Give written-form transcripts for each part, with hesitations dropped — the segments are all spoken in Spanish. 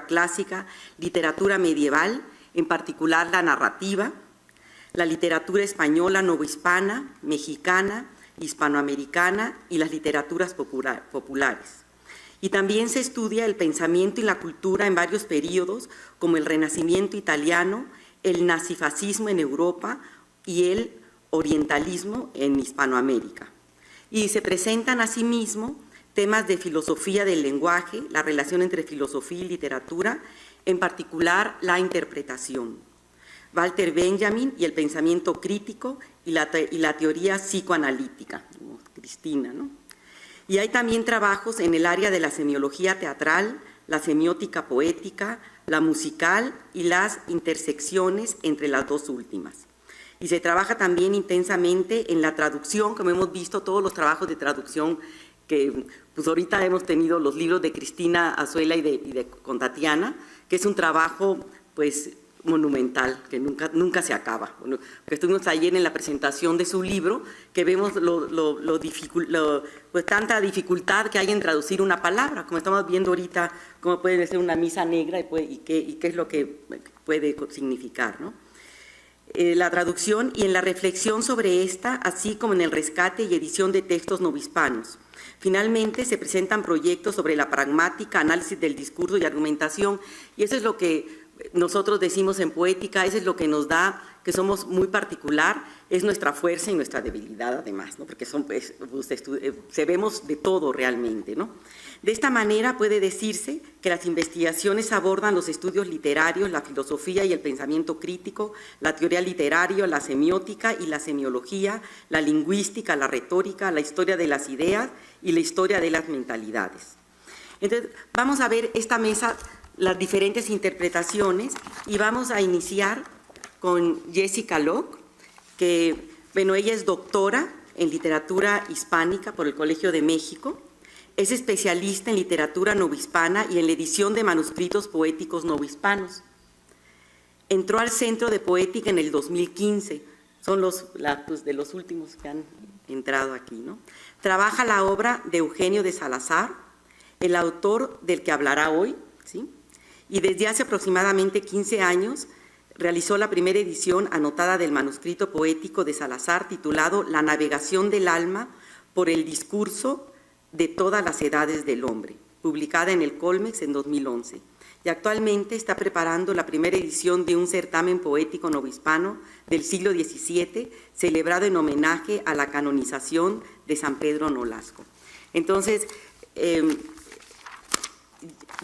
clásica, literatura medieval, en particular la narrativa, la literatura española, novohispana, mexicana, hispanoamericana y las literaturas populares. Y también se estudia el pensamiento y la cultura en varios períodos, como el Renacimiento italiano, el nazifascismo en Europa y el orientalismo en Hispanoamérica. Y se presentan asimismo temas de filosofía del lenguaje, la relación entre filosofía y literatura, en particular la interpretación. Walter Benjamin y el pensamiento crítico y la teoría psicoanalítica, Cristina, ¿no? Y hay también trabajos en el área de la semiología teatral, la semiótica poética, la musical y las intersecciones entre las dos últimas. Y se trabaja también intensamente en la traducción, como hemos visto todos los trabajos de traducción que pues ahorita hemos tenido los libros de Cristina Azuela con Tatiana, que es un trabajo pues monumental, que nunca se acaba. Bueno, que estuvimos ayer en la presentación de su libro, que vemos pues tanta dificultad que hay en traducir una palabra, como estamos viendo ahorita, cómo puede ser una misa negra y qué es lo que puede significar, ¿no? La traducción y en la reflexión sobre esta, así como en el rescate y edición de textos novohispanos. Finalmente, se presentan proyectos sobre la pragmática, análisis del discurso y argumentación, y eso es lo que nosotros decimos en Poética, eso es lo que nos da, que somos muy particular, es nuestra fuerza y nuestra debilidad además, ¿no? Porque sabemos de todo realmente, ¿no? De esta manera puede decirse que las investigaciones abordan los estudios literarios, la filosofía y el pensamiento crítico, la teoría literaria, la semiótica y la semiología, la lingüística, la retórica, la historia de las ideas y la historia de las mentalidades. Entonces, vamos a ver esta mesa, las diferentes interpretaciones, y vamos a iniciar con Jessica Locke, que, bueno, ella es doctora en literatura hispánica por el Colegio de México, es especialista en literatura novohispana y en la edición de manuscritos poéticos novohispanos. Entró al Centro de Poética en el 2015, son de los últimos que han entrado aquí, ¿no? Trabaja la obra de Eugenio de Salazar, el autor del que hablará hoy, ¿sí? Y desde hace aproximadamente 15 años realizó la primera edición anotada del manuscrito poético de Salazar titulado La navegación del alma por el discurso de todas las edades del hombre, publicada en el Colmex en 2011. Y actualmente está preparando la primera edición de un certamen poético novohispano del siglo XVII, celebrado en homenaje a la canonización de San Pedro Nolasco. Entonces,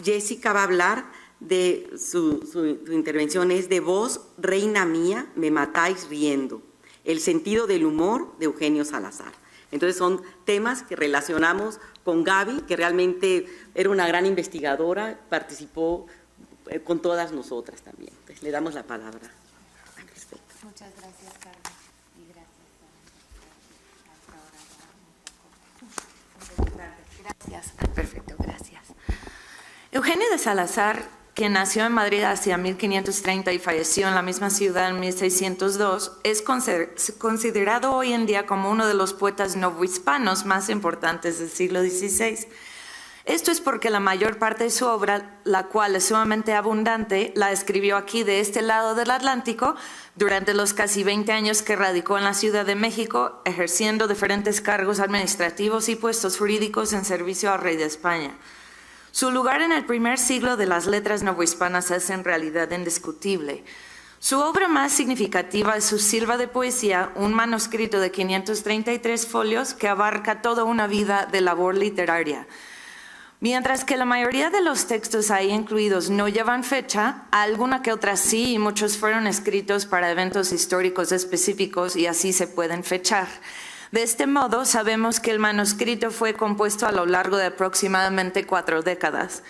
Jessica va a hablar de su intervención, es de Vos, reina mía, me matáis riendo, el sentido del humor de Eugenio Salazar. Entonces son temas que relacionamos con Gaby, que realmente era una gran investigadora, participó con todas nosotras también. Entonces, le damos la palabra al respecto. Muchas gracias, Carmen, y gracias. Gracias. Perfecto, gracias. Eugenio de Salazar, quien nació en Madrid hacia 1530 y falleció en la misma ciudad en 1602, es considerado hoy en día como uno de los poetas novohispanos más importantes del siglo XVI. Esto es porque la mayor parte de su obra, la cual es sumamente abundante, la escribió aquí de este lado del Atlántico durante los casi 20 años que radicó en la Ciudad de México, ejerciendo diferentes cargos administrativos y puestos jurídicos en servicio al rey de España. Su lugar en el primer siglo de las letras novohispanas es en realidad indiscutible. Su obra más significativa es su Silva de Poesía, un manuscrito de 533 folios que abarca toda una vida de labor literaria. Mientras que la mayoría de los textos ahí incluidos no llevan fecha, alguna que otra sí, y muchos fueron escritos para eventos históricos específicos y así se pueden fechar. De este modo, sabemos que el manuscrito fue compuesto a lo largo de aproximadamente 4 décadas.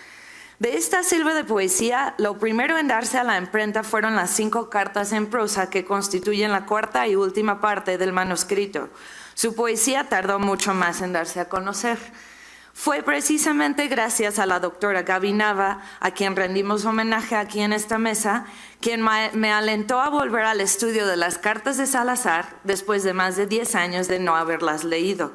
De esta Silva de Poesía, lo primero en darse a la imprenta fueron las 5 cartas en prosa que constituyen la cuarta y última parte del manuscrito. Su poesía tardó mucho más en darse a conocer. Fue precisamente gracias a la doctora Gaby Nava, a quien rendimos homenaje aquí en esta mesa, quien me alentó a volver al estudio de las cartas de Salazar después de más de 10 años de no haberlas leído.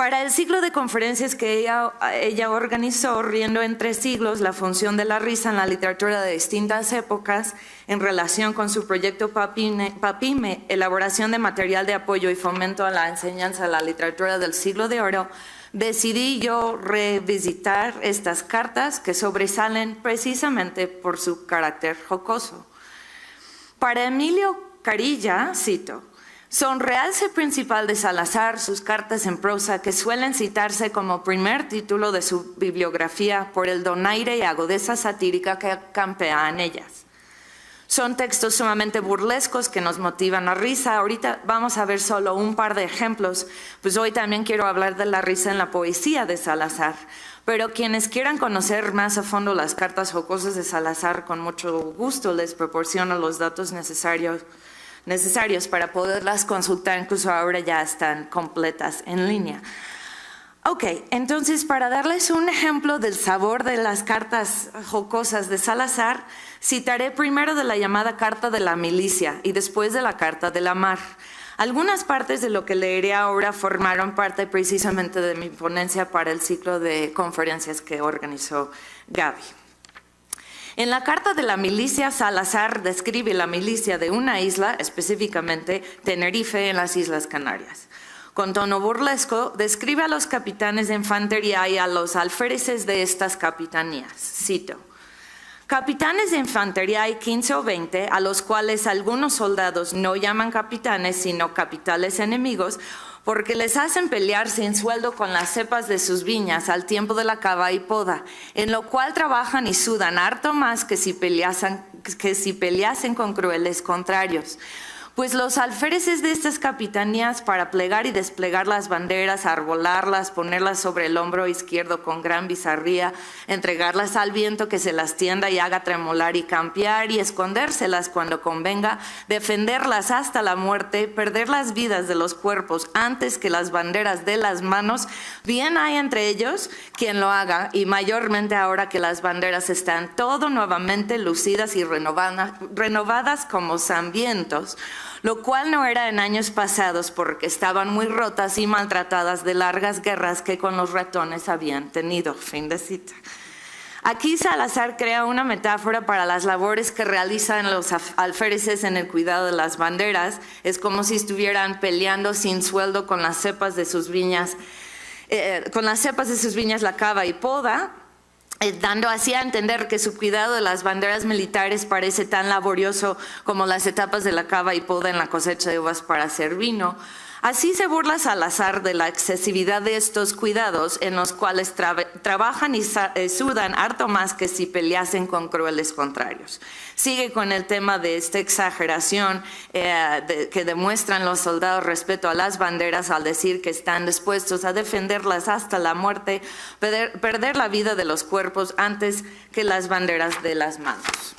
Para el ciclo de conferencias que ella organizó, Riendo entre siglos, la función de la risa en la literatura de distintas épocas, en relación con su proyecto PAPIME, elaboración de material de apoyo y fomento a la enseñanza de la literatura del siglo de oro, decidí yo revisitar estas cartas que sobresalen precisamente por su carácter jocoso. Para Emilio Carilla, cito, son realce principal de Salazar sus cartas en prosa que suelen citarse como primer título de su bibliografía por el donaire y agudeza satírica que campea en ellas. Son textos sumamente burlescos que nos motivan a risa. Ahorita vamos a ver solo un par de ejemplos, pues hoy también quiero hablar de la risa en la poesía de Salazar. Pero quienes quieran conocer más a fondo las cartas jocosas de Salazar, con mucho gusto les proporciono los datos necesarios para poderlas consultar, incluso ahora ya están completas en línea. Ok, entonces para darles un ejemplo del sabor de las cartas jocosas de Salazar, citaré primero de la llamada Carta de la Milicia y después de la Carta de la Mar. Algunas partes de lo que leeré ahora formaron parte precisamente de mi ponencia para el ciclo de conferencias que organizó Gaby. En la Carta de la Milicia, Salazar describe la milicia de una isla, específicamente Tenerife en las Islas Canarias. Con tono burlesco, describe a los capitanes de infantería y a los alféreces de estas capitanías. Cito, capitanes de infantería hay 15 o 20, a los cuales algunos soldados no llaman capitanes, sino capitales enemigos, porque les hacen pelear sin sueldo con las cepas de sus viñas al tiempo de la cava y poda, en lo cual trabajan y sudan harto más que si peleasen con crueles contrarios. Pues los alféreces de estas capitanías, para plegar y desplegar las banderas, arbolarlas, ponerlas sobre el hombro izquierdo con gran bizarría, entregarlas al viento que se las tienda y haga tremolar y campear y escondérselas cuando convenga, defenderlas hasta la muerte, perder las vidas de los cuerpos antes que las banderas de las manos, bien hay entre ellos quien lo haga, y mayormente ahora que las banderas están todo nuevamente lucidas y renovadas como sambientos, lo cual no era en años pasados porque estaban muy rotas y maltratadas de largas guerras que con los ratones habían tenido. Fin de cita. Aquí Salazar crea una metáfora para las labores que realizan los alféreces en el cuidado de las banderas. Es como si estuvieran peleando sin sueldo con las cepas de sus viñas, la cava y poda, dando así a entender que su cuidado de las banderas militares parece tan laborioso como las etapas de la cava y poda en la cosecha de uvas para hacer vino. Así se burla Salazar de la excesividad de estos cuidados en los cuales trabajan y sudan harto más que si peleasen con crueles contrarios. Sigue con el tema de esta exageración que demuestran los soldados respeto a las banderas al decir que están dispuestos a defenderlas hasta la muerte, perder la vida de los cuerpos antes que las banderas de las manos.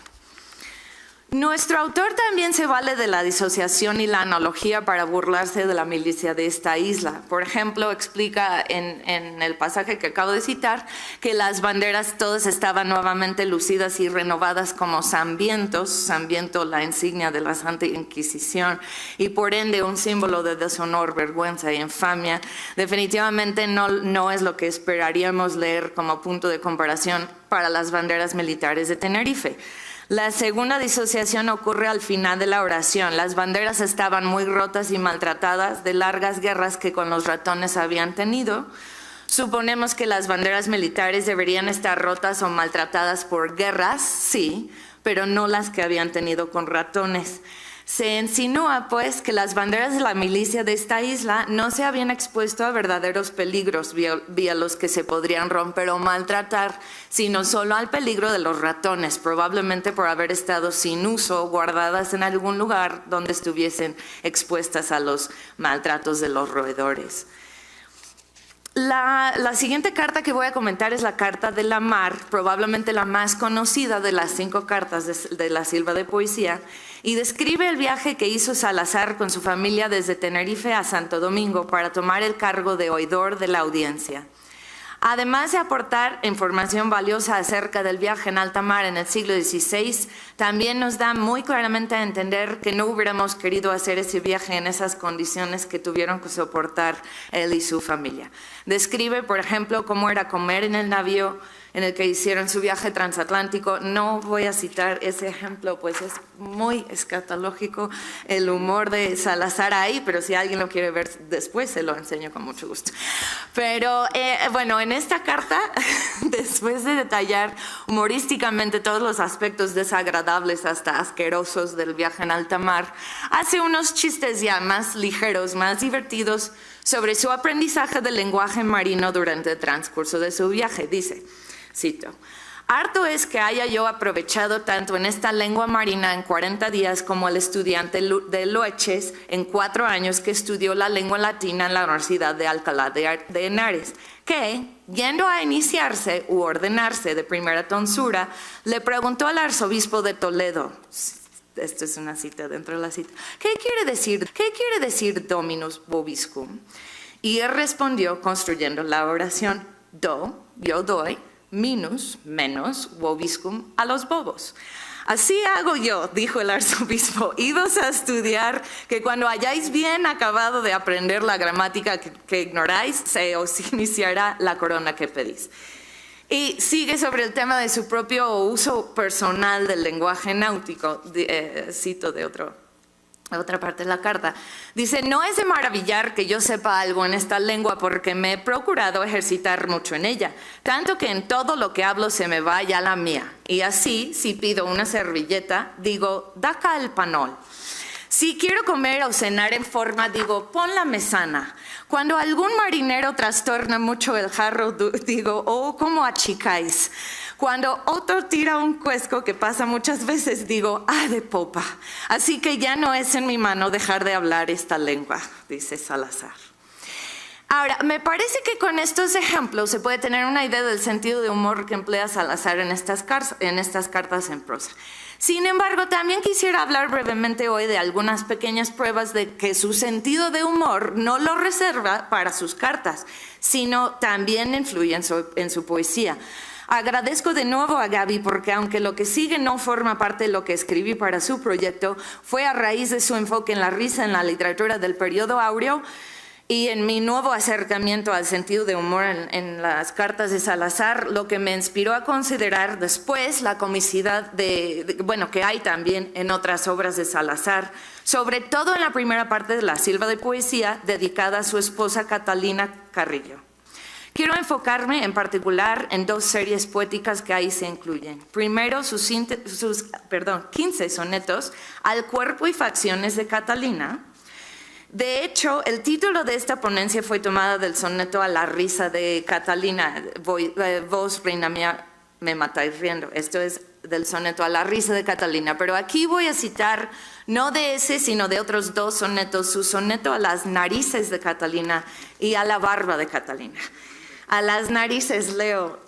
Nuestro autor también se vale de la disociación y la analogía para burlarse de la milicia de esta isla. Por ejemplo, explica en el pasaje que acabo de citar que las banderas todas estaban nuevamente lucidas y renovadas como sambientos, sambiento la insignia de la Santa Inquisición y por ende un símbolo de deshonor, vergüenza y infamia. Definitivamente no es lo que esperaríamos leer como punto de comparación para las banderas militares de Tenerife. La segunda disociación ocurre al final de la oración. Las banderas estaban muy rotas y maltratadas de largas guerras que con los ratones habían tenido. Suponemos que las banderas militares deberían estar rotas o maltratadas por guerras, sí, pero no las que habían tenido con ratones. Se insinúa, pues, que las banderas de la milicia de esta isla no se habían expuesto a verdaderos peligros vía los que se podrían romper o maltratar, sino solo al peligro de los ratones, probablemente por haber estado sin uso, guardadas en algún lugar donde estuviesen expuestas a los maltratos de los roedores. La siguiente carta que voy a comentar es la Carta de la Mar, probablemente la más conocida de las 5 cartas de la Silva de Poesía, y describe el viaje que hizo Salazar con su familia desde Tenerife a Santo Domingo para tomar el cargo de oidor de la audiencia. Además de aportar información valiosa acerca del viaje en alta mar en el siglo XVI, también nos da muy claramente a entender que no hubiéramos querido hacer ese viaje en esas condiciones que tuvieron que soportar él y su familia. Describe, por ejemplo, cómo era comer en el navío en el que hicieron su viaje transatlántico. No voy a citar ese ejemplo, pues es muy escatológico el humor de Salazar ahí, pero si alguien lo quiere ver después, se lo enseño con mucho gusto. Pero bueno, en esta carta, después de detallar humorísticamente todos los aspectos desagradables hasta asquerosos del viaje en alta mar, hace unos chistes ya más ligeros, más divertidos sobre su aprendizaje del lenguaje marino durante el transcurso de su viaje. Dice, cito, harto es que haya yo aprovechado tanto en esta lengua marina en 40 días como el estudiante de Loeches en 4 años que estudió la lengua latina en la Universidad de Alcalá de Henares, que, yendo a iniciarse u ordenarse de primera tonsura, le preguntó al arzobispo de Toledo, esto es una cita dentro de la cita, ¿qué quiere decir Dominus vobiscum? Y él respondió construyendo la oración, do, yo doy, minus, menos, vobiscum, a los bobos. Así hago yo, dijo el arzobispo, idos a estudiar, que cuando hayáis bien acabado de aprender la gramática que ignoráis, se os iniciará la corona que pedís. Y sigue sobre el tema de su propio uso personal del lenguaje náutico, cito de otra parte de la carta. Dice, no es de maravillar que yo sepa algo en esta lengua porque me he procurado ejercitar mucho en ella, tanto que en todo lo que hablo se me va ya la mía. Y así, si pido una servilleta, digo, da acá el panol. Si quiero comer o cenar en forma, digo, pon la mesana. Cuando algún marinero trastorna mucho el jarro, digo, oh, ¿cómo achicáis? Cuando otro tira un cuesco, que pasa muchas veces, digo, ah, de popa. Así que ya no es en mi mano dejar de hablar esta lengua, dice Salazar. Ahora, me parece que con estos ejemplos se puede tener una idea del sentido de humor que emplea Salazar en estas cartas en prosa. Sin embargo, también quisiera hablar brevemente hoy de algunas pequeñas pruebas de que su sentido de humor no lo reserva para sus cartas, sino también influye en su poesía. Agradezco de nuevo a Gaby porque aunque lo que sigue no forma parte de lo que escribí para su proyecto, fue a raíz de su enfoque en la risa en la literatura del periodo áureo y en mi nuevo acercamiento al sentido de humor en las cartas de Salazar, lo que me inspiró a considerar después la comicidad que hay también en otras obras de Salazar, sobre todo en la primera parte de la Silva de Poesía dedicada a su esposa Catalina Carrillo. Quiero enfocarme en particular en 2 series poéticas que ahí se incluyen. Primero, sus 15 sonetos al cuerpo y facciones de Catalina. De hecho, el título de esta ponencia fue tomada del soneto a la risa de Catalina. Vos, reina mía, me matáis riendo. Esto es del soneto a la risa de Catalina. Pero aquí voy a citar, no de ese, sino de otros 2 sonetos, su soneto a las narices de Catalina y a la barba de Catalina. A las narices, leo,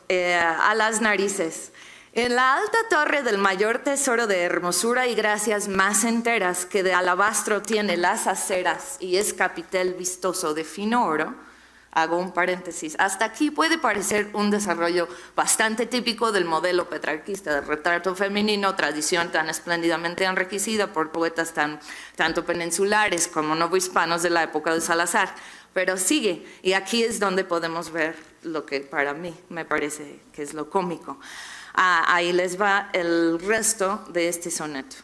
a las narices. En la alta torre del mayor tesoro de hermosura y gracias más enteras que de alabastro tiene las aceras y es capitel vistoso de fino oro, hago un paréntesis, hasta aquí puede parecer un desarrollo bastante típico del modelo petrarquista del retrato femenino, tradición tan espléndidamente enriquecida por poetas tanto peninsulares como novohispanos de la época de Salazar. Pero sigue, y aquí es donde podemos ver lo que para mí me parece que es lo cómico. Ahí les va el resto de este soneto.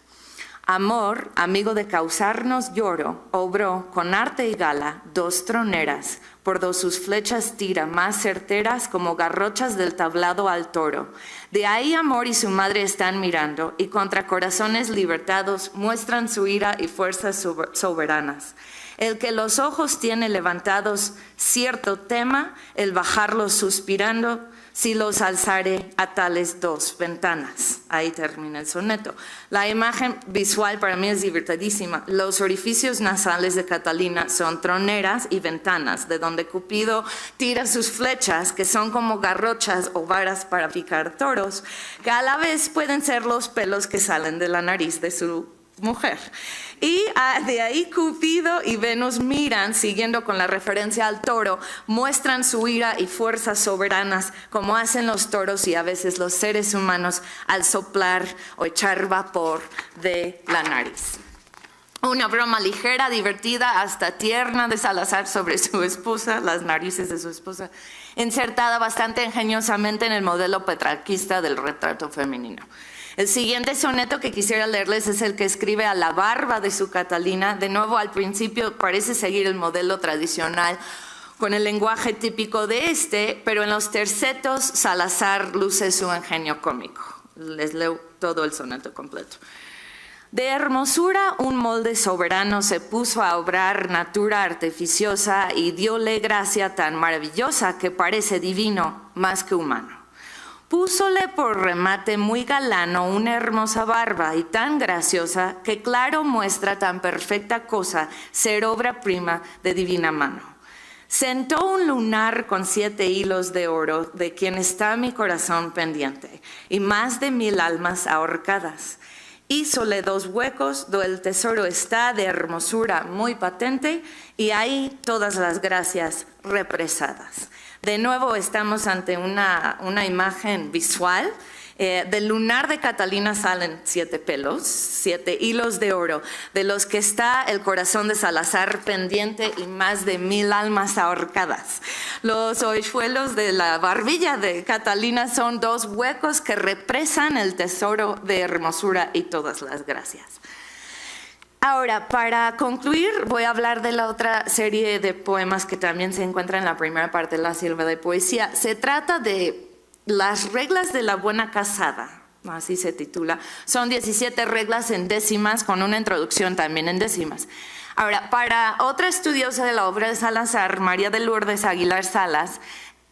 Amor, amigo de causarnos lloro, obró con arte y gala 2 troneras, por 2 sus flechas tira más certeras como garrochas del tablado al toro. De ahí amor y su madre están mirando, y contra corazones libertados muestran su ira y fuerzas soberanas. El que los ojos tiene levantados, cierto tema, el bajarlos suspirando, si los alzare a tales 2 ventanas. Ahí termina el soneto. La imagen visual para mí es divertidísima. Los orificios nasales de Catalina son troneras y ventanas, de donde Cupido tira sus flechas, que son como garrochas o varas para picar toros, que a la vez pueden ser los pelos que salen de la nariz de su mujer. Y de ahí Cupido y Venus miran, siguiendo con la referencia al toro, muestran su ira y fuerzas soberanas, como hacen los toros y a veces los seres humanos al soplar o echar vapor de la nariz. Una broma ligera, divertida, hasta tierna de Salazar sobre su esposa, las narices de su esposa, insertada bastante ingeniosamente en el modelo petrarquista del retrato femenino. El siguiente soneto que quisiera leerles es el que escribe a la barba de su Catalina. De nuevo, al principio parece seguir el modelo tradicional con el lenguaje típico de este, pero en los tercetos Salazar luce su ingenio cómico. Les leo todo el soneto completo. De hermosura un molde soberano se puso a obrar natura artificiosa y diole gracia tan maravillosa que parece divino más que humano. Púsole por remate muy galano una hermosa barba y tan graciosa que claro muestra tan perfecta cosa ser obra prima de divina mano. Sentó un lunar con 7 hilos de oro de quien está mi corazón pendiente y más de 1000 almas ahorcadas. Hízole 2 huecos donde el tesoro está de hermosura muy patente y ahí todas las gracias represadas. De nuevo estamos ante una imagen visual. Del lunar de Catalina salen 7 pelos, 7 hilos de oro, de los que está el corazón de Salazar pendiente y más de 1000 almas ahorcadas. Los hoyuelos de la barbilla de Catalina son 2 huecos que represan el tesoro de hermosura y todas las gracias. Ahora, para concluir, voy a hablar de la otra serie de poemas que también se encuentra en la primera parte de la Silva de Poesía. Se trata de Las reglas de la buena casada, así se titula. Son 17 reglas en décimas, con una introducción también en décimas. Ahora, para otra estudiosa de la obra de Salazar, María de Lourdes Aguilar Salas,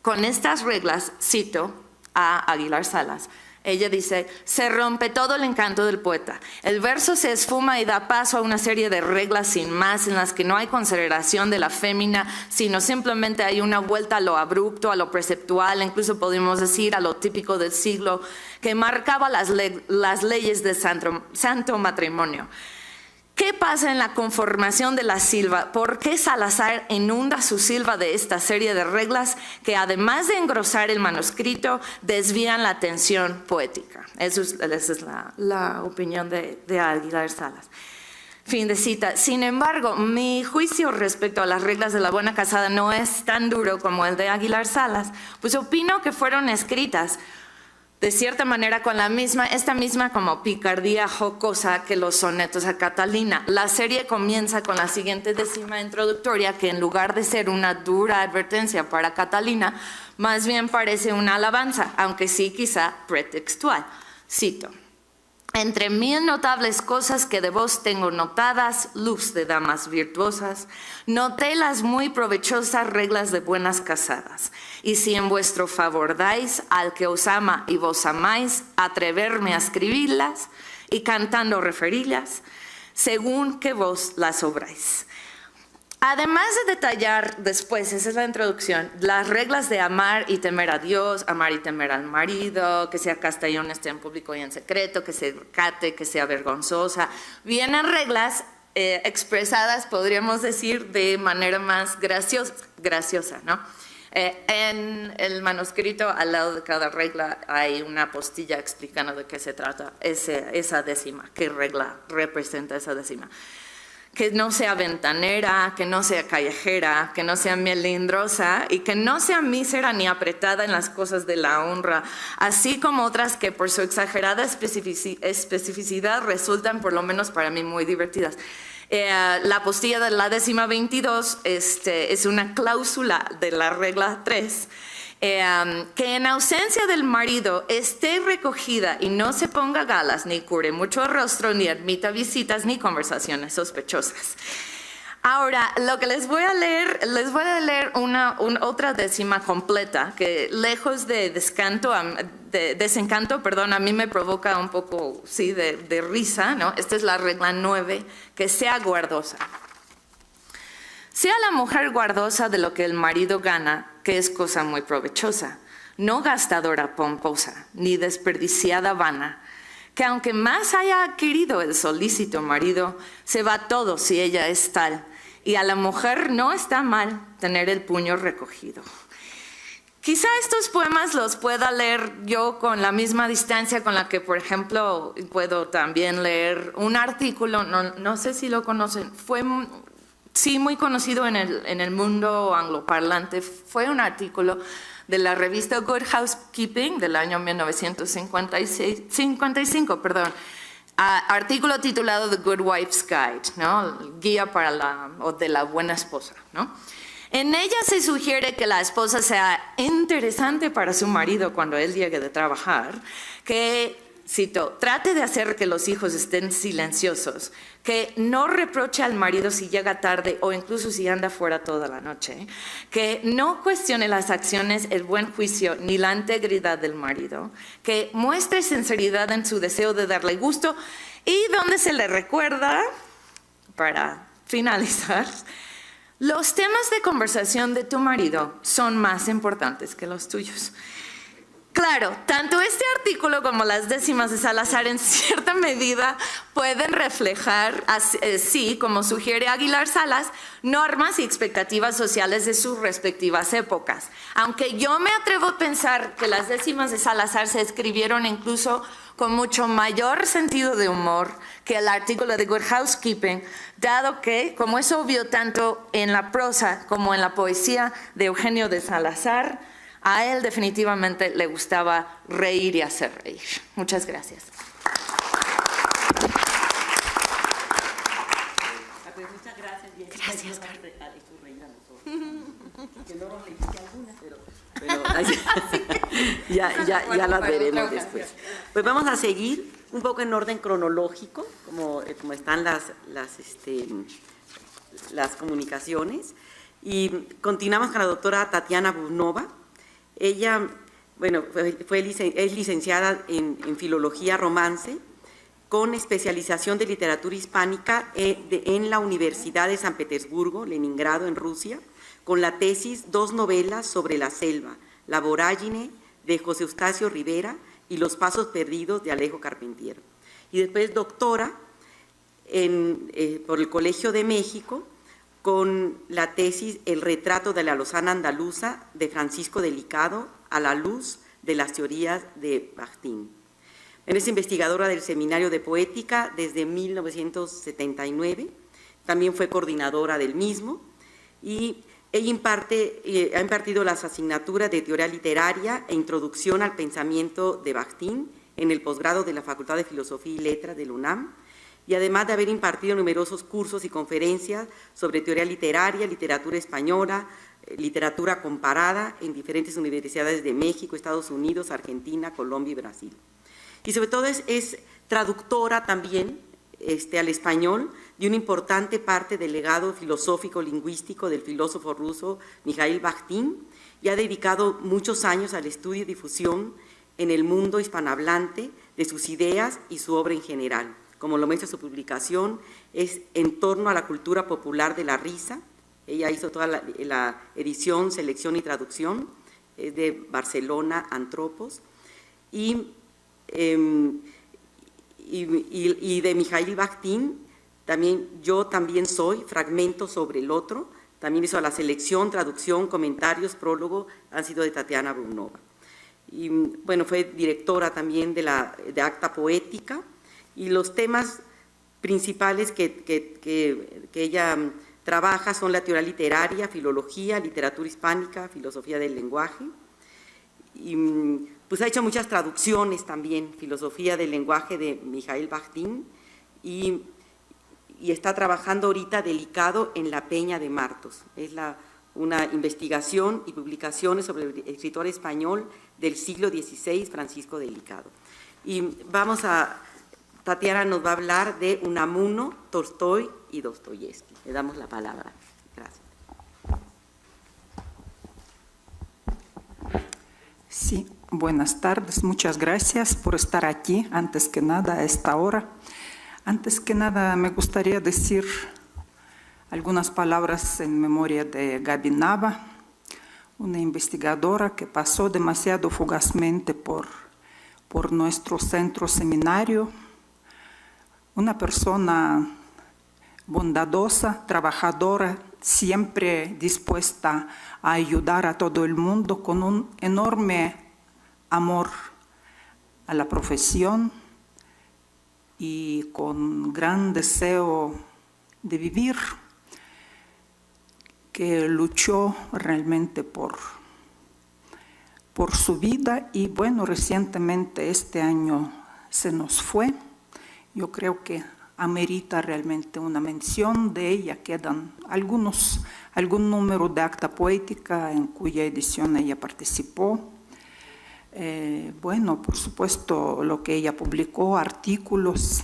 con estas reglas, cito a Aguilar Salas, ella dice, se rompe todo el encanto del poeta. El verso se esfuma y da paso a una serie de reglas sin más en las que no hay consideración de la fémina, sino simplemente hay una vuelta a lo abrupto, a lo preceptual, incluso podemos decir a lo típico del siglo, que marcaba las leyes del santo matrimonio. ¿Qué pasa en la conformación de la silva? ¿Por qué Salazar inunda su silva de esta serie de reglas que, además de engrosar el manuscrito, desvían la atención poética? Esa es la opinión de Aguilar Salas. Fin de cita. Sin embargo, mi juicio respecto a las reglas de la buena casada no es tan duro como el de Aguilar Salas, pues opino que fueron escritas de cierta manera con esta misma como picardía jocosa que los sonetos a Catalina. La serie comienza con la siguiente décima introductoria que, en lugar de ser una dura advertencia para Catalina, más bien parece una alabanza, aunque sí quizá pretextual. Cito: entre 1000 notables cosas que de vos tengo notadas, luz de damas virtuosas, noté las muy provechosas reglas de buenas casadas. Y si en vuestro favor dais al que os ama y vos amáis, atreverme a escribirlas y cantando referillas, según que vos las obráis. Además de detallar después, esa es la introducción, las reglas de amar y temer a Dios, amar y temer al marido, que sea casta y honesta en público y en secreto, que se cate, que sea vergonzosa, vienen reglas expresadas, podríamos decir, de manera más graciosa, ¿no? En el manuscrito, al lado de cada regla, hay una postilla explicando de qué se trata esa décima, qué regla representa esa décima. Que no sea ventanera, que no sea callejera, que no sea melindrosa y que no sea mísera ni apretada en las cosas de la honra, así como otras que por su exagerada especificidad resultan, por lo menos para mí, muy divertidas. La postilla de la décima 22 es una cláusula de la regla 3, que en ausencia del marido esté recogida y no se ponga galas, ni cure mucho el rostro, ni admita visitas, ni conversaciones sospechosas. Ahora, lo que les voy a leer otra décima completa, que lejos de desencanto, a mí me provoca un poco, sí, de risa, ¿no? Esta es la regla 9, que sea guardosa. Sea la mujer guardosa de lo que el marido gana, que es cosa muy provechosa, no gastadora pomposa, ni desperdiciada vana, que aunque más haya querido el solícito marido, se va todo si ella es tal, y a la mujer no está mal tener el puño recogido. Quizá estos poemas los pueda leer yo con la misma distancia con la que, por ejemplo, puedo también leer un artículo, no sé si lo conocen, fue sí muy conocido en el mundo angloparlante, fue un artículo de la revista Good Housekeeping del año 1955, artículo titulado The Good Wife's Guide, ¿no? Guía para de la buena esposa, ¿no? En ella se sugiere que la esposa sea interesante para su marido cuando él llegue de trabajar, que, cito, trate de hacer que los hijos estén silenciosos, que no reproche al marido si llega tarde o incluso si anda fuera toda la noche, que no cuestione las acciones, el buen juicio ni la integridad del marido, que muestre sinceridad en su deseo de darle gusto y donde se le recuerda, para finalizar, los temas de conversación de tu marido son más importantes que los tuyos. Claro, tanto este artículo como las décimas de Salazar en cierta medida pueden reflejar, así como sugiere Aguilar Salas, normas y expectativas sociales de sus respectivas épocas. Aunque yo me atrevo a pensar que las décimas de Salazar se escribieron incluso con mucho mayor sentido de humor que el artículo de Good Housekeeping, dado que, como es obvio tanto en la prosa como en la poesía de Eugenio de Salazar, a él definitivamente le gustaba reír y hacer reír. Muchas gracias. Muchas gracias. Gracias, Carmen. Que no nos leíste algunas, pero ya las veremos después. Pues vamos a seguir un poco en orden cronológico, como están las comunicaciones. Y continuamos con la doctora Tatiana Bubnova. Ella, bueno, es licenciada en Filología Romance, con especialización de literatura hispánica en la Universidad de San Petersburgo, Leningrado, en Rusia, con la tesis Dos novelas sobre la selva, La vorágine, de José Eustacio Rivera, y Los pasos perdidos, de Alejo Carpentier. Y después doctora por el Colegio de México, con la tesis El retrato de la lozana andaluza, de Francisco Delicado, a la luz de las teorías de Bakhtin. Es investigadora del Seminario de Poética desde 1979, también fue coordinadora del mismo, y ella ha impartido las asignaturas de Teoría Literaria e Introducción al Pensamiento de Bakhtin en el posgrado de la Facultad de Filosofía y Letras de la UNAM, y además de haber impartido numerosos cursos y conferencias sobre teoría literaria, literatura española, literatura comparada en diferentes universidades de México, Estados Unidos, Argentina, Colombia y Brasil. Y sobre todo es traductora también al español de una importante parte del legado filosófico-lingüístico del filósofo ruso Mikhail Bakhtin, y ha dedicado muchos años al estudio y difusión en el mundo hispanohablante de sus ideas y su obra en general. Como lo muestra su publicación, es en torno a la cultura popular de la risa. Ella hizo toda la edición, selección y traducción, es de Barcelona, Antropos, y de Mikhail Bakhtin, Yo también soy, Fragmentos sobre el otro, también hizo la selección, traducción, comentarios, prólogo, han sido de Tatiana Bubnova. Y bueno, fue directora también de Acta Poética, y los temas principales que ella trabaja son la teoría literaria, filología, literatura hispánica, filosofía del lenguaje, y pues ha hecho muchas traducciones también, filosofía del lenguaje de Mikhail Bakhtin, y está trabajando ahorita Delicado en La Peña de Martos. Es una investigación y publicaciones sobre el escritor español del siglo XVI, Francisco Delicado. Y Tatiana nos va a hablar de Unamuno, Tolstói y Dostoyevsky. Le damos la palabra. Gracias. Sí, buenas tardes. Muchas gracias por estar aquí, antes que nada, a esta hora. Antes que nada, me gustaría decir algunas palabras en memoria de Gaby Nava, una investigadora que pasó demasiado fugazmente por por nuestro centro seminario, una persona bondadosa, trabajadora, siempre dispuesta a ayudar a todo el mundo, con un enorme amor a la profesión y con gran deseo de vivir, que luchó realmente por su vida y bueno, recientemente este año se nos fue. Yo creo que amerita realmente una mención de ella. Quedan algún número de acta poética en cuya edición ella participó. Bueno, por supuesto, lo que ella publicó, artículos,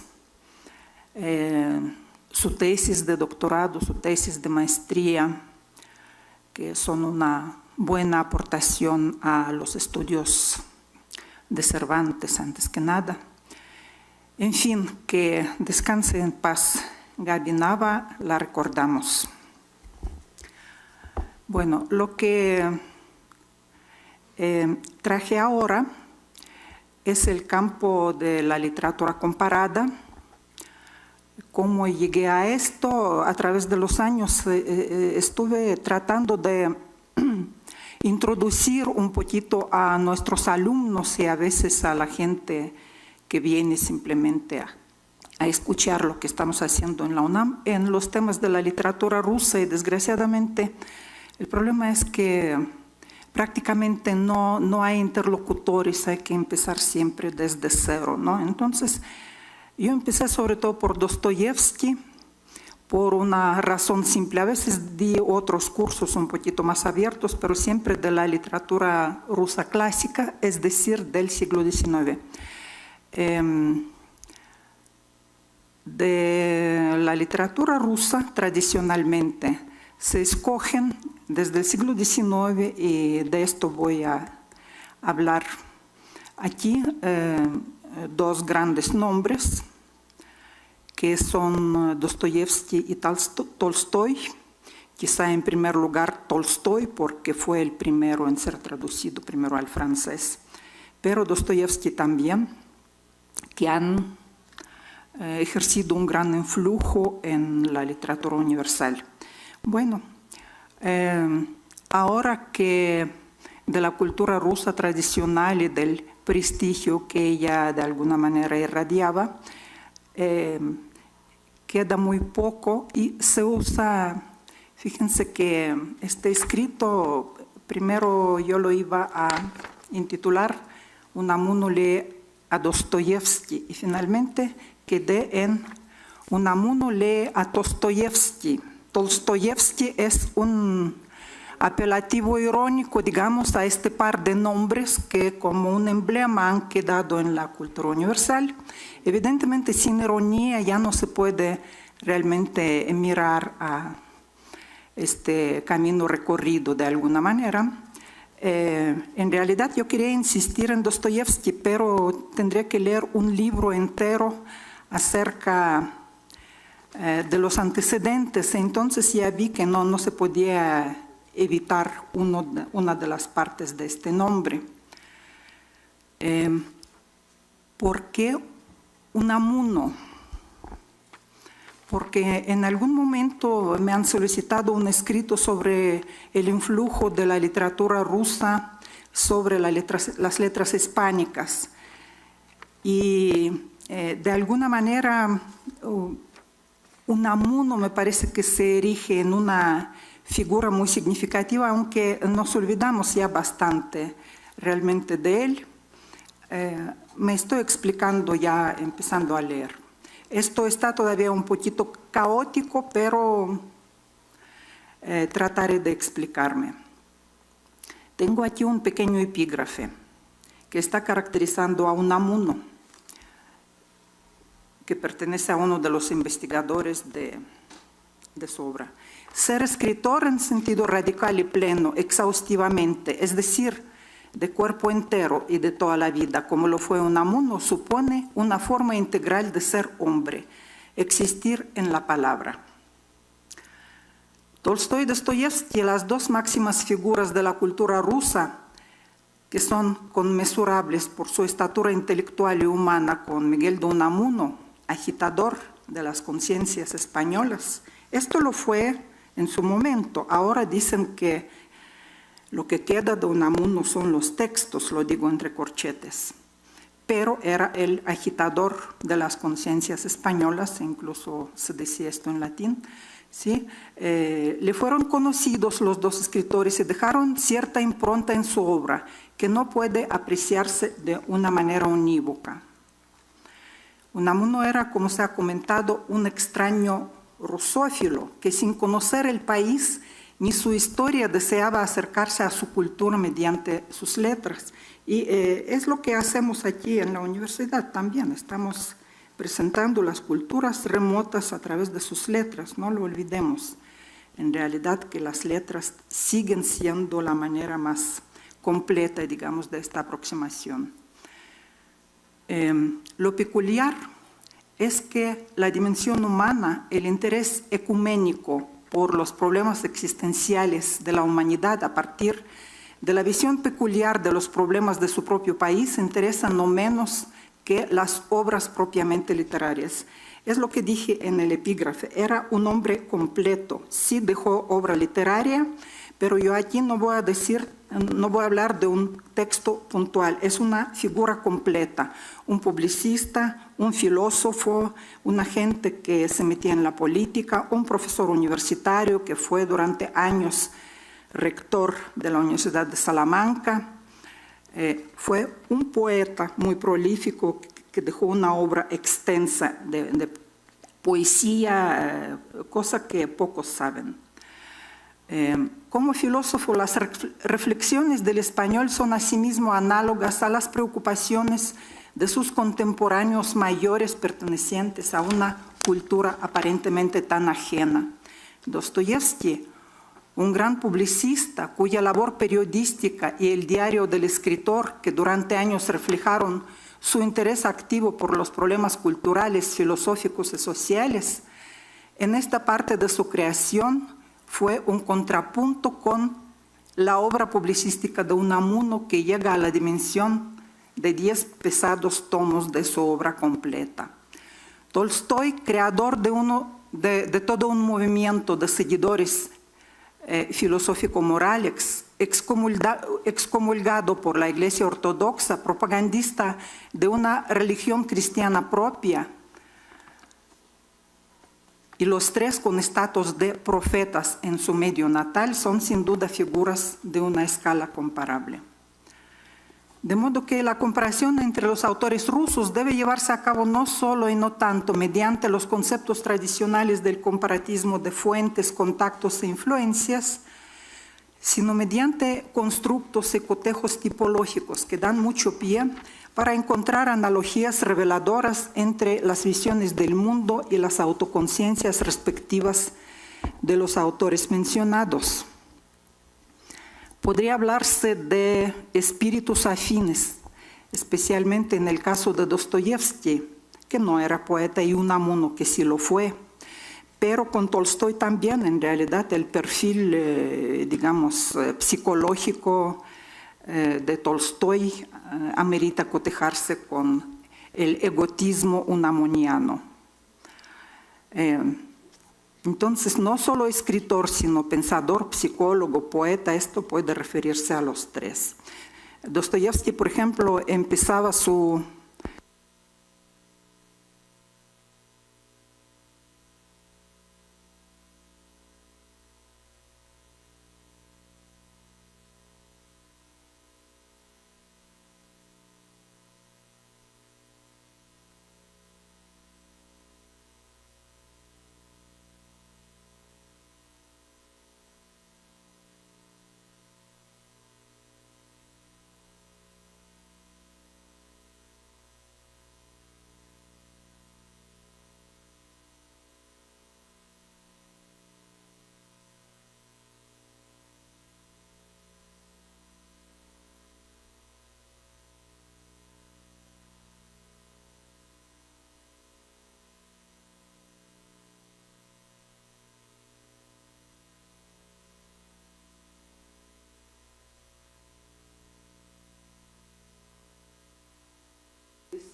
su tesis de doctorado, su tesis de maestría, que son una buena aportación a los estudios de Cervantes, antes que nada. En fin, que descanse en paz Gaby Nava, la recordamos. Bueno, lo que traje ahora es el campo de la literatura comparada. Cómo llegué a esto a través de los años, estuve tratando de introducir un poquito a nuestros alumnos y a veces a la gente que viene simplemente a escuchar lo que estamos haciendo en la UNAM en los temas de la literatura rusa, y desgraciadamente el problema es que prácticamente no hay interlocutores, hay que empezar siempre desde cero, ¿no? Entonces, yo empecé sobre todo por Dostoyevsky, por una razón simple. A veces di otros cursos un poquito más abiertos, pero siempre de la literatura rusa clásica, es decir, del siglo XIX. De la literatura rusa, tradicionalmente, se escogen desde el siglo XIX, y de esto voy a hablar aquí, dos grandes nombres, que son Dostoyevsky y Tolstoy. Quizá en primer lugar Tolstoy, porque fue el primero en ser traducido primero al francés, pero Dostoyevsky también, que han ejercido un gran influjo en la literatura universal. Bueno, ahora que de la cultura rusa tradicional y del prestigio que ella de alguna manera irradiaba, queda muy poco y se usa, fíjense que este escrito, primero yo lo iba a intitular Unamuno lee a Dostoyevsky, y finalmente quedé en Unamuno lee a Dostoyevsky. Dostoyevsky es un apelativo irónico, digamos, a este par de nombres que como un emblema han quedado en la cultura universal. Evidentemente, sin ironía ya no se puede realmente mirar a este camino recorrido de alguna manera. En realidad yo quería insistir en Dostoyevsky, pero tendría que leer un libro entero acerca de los antecedentes. Entonces ya vi que no se podía evitar una de las partes de este nombre. ¿Por qué Unamuno? Porque en algún momento me han solicitado un escrito sobre el influjo de la literatura rusa sobre las letras hispánicas. Y de alguna manera Unamuno me parece que se erige en una figura muy significativa, aunque nos olvidamos ya bastante realmente de él. Me estoy explicando ya empezando a leer. Esto está todavía un poquito caótico, pero trataré de explicarme. Tengo aquí un pequeño epígrafe que está caracterizando a Unamuno, que pertenece a uno de los investigadores de su obra. Ser escritor en sentido radical y pleno, exhaustivamente, es decir, de cuerpo entero y de toda la vida, como lo fue Unamuno, supone una forma integral de ser hombre, existir en la palabra. Tolstoy y Dostoyevsky, las dos máximas figuras de la cultura rusa, que son conmesurables por su estatura intelectual y humana con Miguel de Unamuno, agitador de las conciencias españolas. Esto lo fue en su momento. Ahora dicen que lo que queda de Unamuno son los textos, lo digo entre corchetes. Pero era el agitador de las conciencias españolas, incluso se decía esto en latín. ¿Sí? Le fueron conocidos los dos escritores y dejaron cierta impronta en su obra que no puede apreciarse de una manera unívoca. Unamuno era, como se ha comentado, un extraño rusófilo que sin conocer el país ni su historia deseaba acercarse a su cultura mediante sus letras. Y es lo que hacemos aquí en la universidad también. Estamos presentando las culturas remotas a través de sus letras, no lo olvidemos. En realidad que las letras siguen siendo la manera más completa, digamos, de esta aproximación. Lo peculiar es que la dimensión humana, el interés ecuménico por los problemas existenciales de la humanidad a partir de la visión peculiar de los problemas de su propio país, interesa no menos que las obras propiamente literarias. Es lo que dije en el epígrafe, era un hombre completo, sí dejó obra literaria, pero yo aquí no voy a hablar de un texto puntual, es una figura completa, un publicista, un filósofo, un agente que se metía en la política, un profesor universitario que fue durante años rector de la Universidad de Salamanca. Fue un poeta muy prolífico que dejó una obra extensa de poesía, cosa que pocos saben. Como filósofo, las reflexiones del español son asimismo análogas a las preocupaciones de sus contemporáneos mayores pertenecientes a una cultura aparentemente tan ajena. Dostoyevsky, un gran publicista cuya labor periodística y el diario del escritor, que durante años reflejaron su interés activo por los problemas culturales, filosóficos y sociales, en esta parte de su creación fue un contrapunto con la obra publicística de Unamuno, que llega a la dimensión de 10 pesados tomos de su obra completa. Tolstoy, creador de todo un movimiento de seguidores filosófico-morales, excomulgado por la Iglesia Ortodoxa, propagandista de una religión cristiana propia, y los tres con estatus de profetas en su medio natal, son sin duda figuras de una escala comparable. De modo que la comparación entre los autores rusos debe llevarse a cabo no solo y no tanto mediante los conceptos tradicionales del comparatismo de fuentes, contactos e influencias, sino mediante constructos y cotejos tipológicos que dan mucho pie para encontrar analogías reveladoras entre las visiones del mundo y las autoconciencias respectivas de los autores mencionados. Podría hablarse de espíritus afines, especialmente en el caso de Dostoyevsky, que no era poeta, y Unamuno, que sí lo fue. Pero con Tolstoy también, en realidad, el perfil, digamos, psicológico de Tolstoy amerita cotejarse con el egotismo unamuniano. Entonces, no solo escritor, sino pensador, psicólogo, poeta, esto puede referirse a los tres. Dostoyevsky, por ejemplo, empezaba su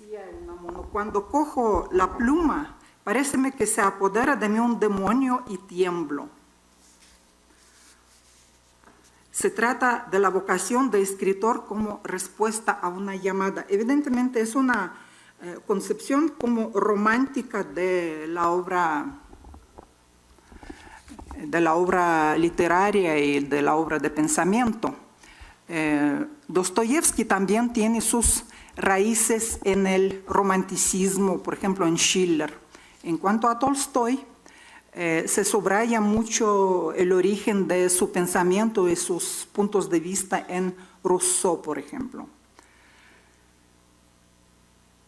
decía Unamuno, cuando cojo la pluma, paréceme que se apodera de mí un demonio y tiemblo. Se trata de la vocación de escritor como respuesta a una llamada. Evidentemente es una concepción como romántica de la obra literaria y de la obra de pensamiento. Dostoyevsky también tiene sus raíces en el romanticismo, por ejemplo en Schiller. En cuanto a Tolstoy, se subraya mucho el origen de su pensamiento y sus puntos de vista en Rousseau, por ejemplo.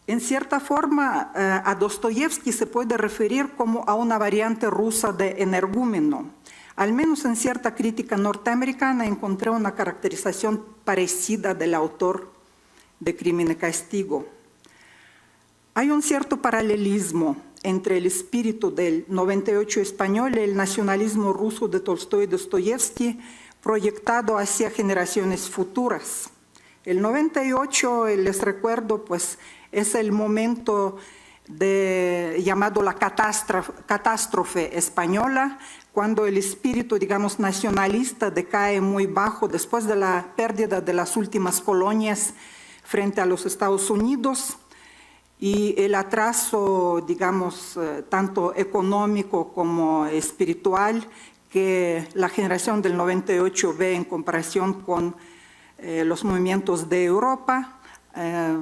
En cierta forma, a Dostoyevsky se puede referir como a una variante rusa de energúmeno. Al menos en cierta crítica norteamericana encontré una caracterización parecida del autor de Crimen y Castigo. Hay un cierto paralelismo entre el espíritu del 98 español y el nacionalismo ruso de Tolstoy y Dostoyevsky proyectado hacia generaciones futuras. El 98, les recuerdo, pues es el momento llamado la catástrofe española, cuando el espíritu, digamos, nacionalista decae muy bajo después de la pérdida de las últimas colonias frente a los Estados Unidos y el atraso, digamos, tanto económico como espiritual que la generación del 98 ve en comparación con los movimientos de Europa.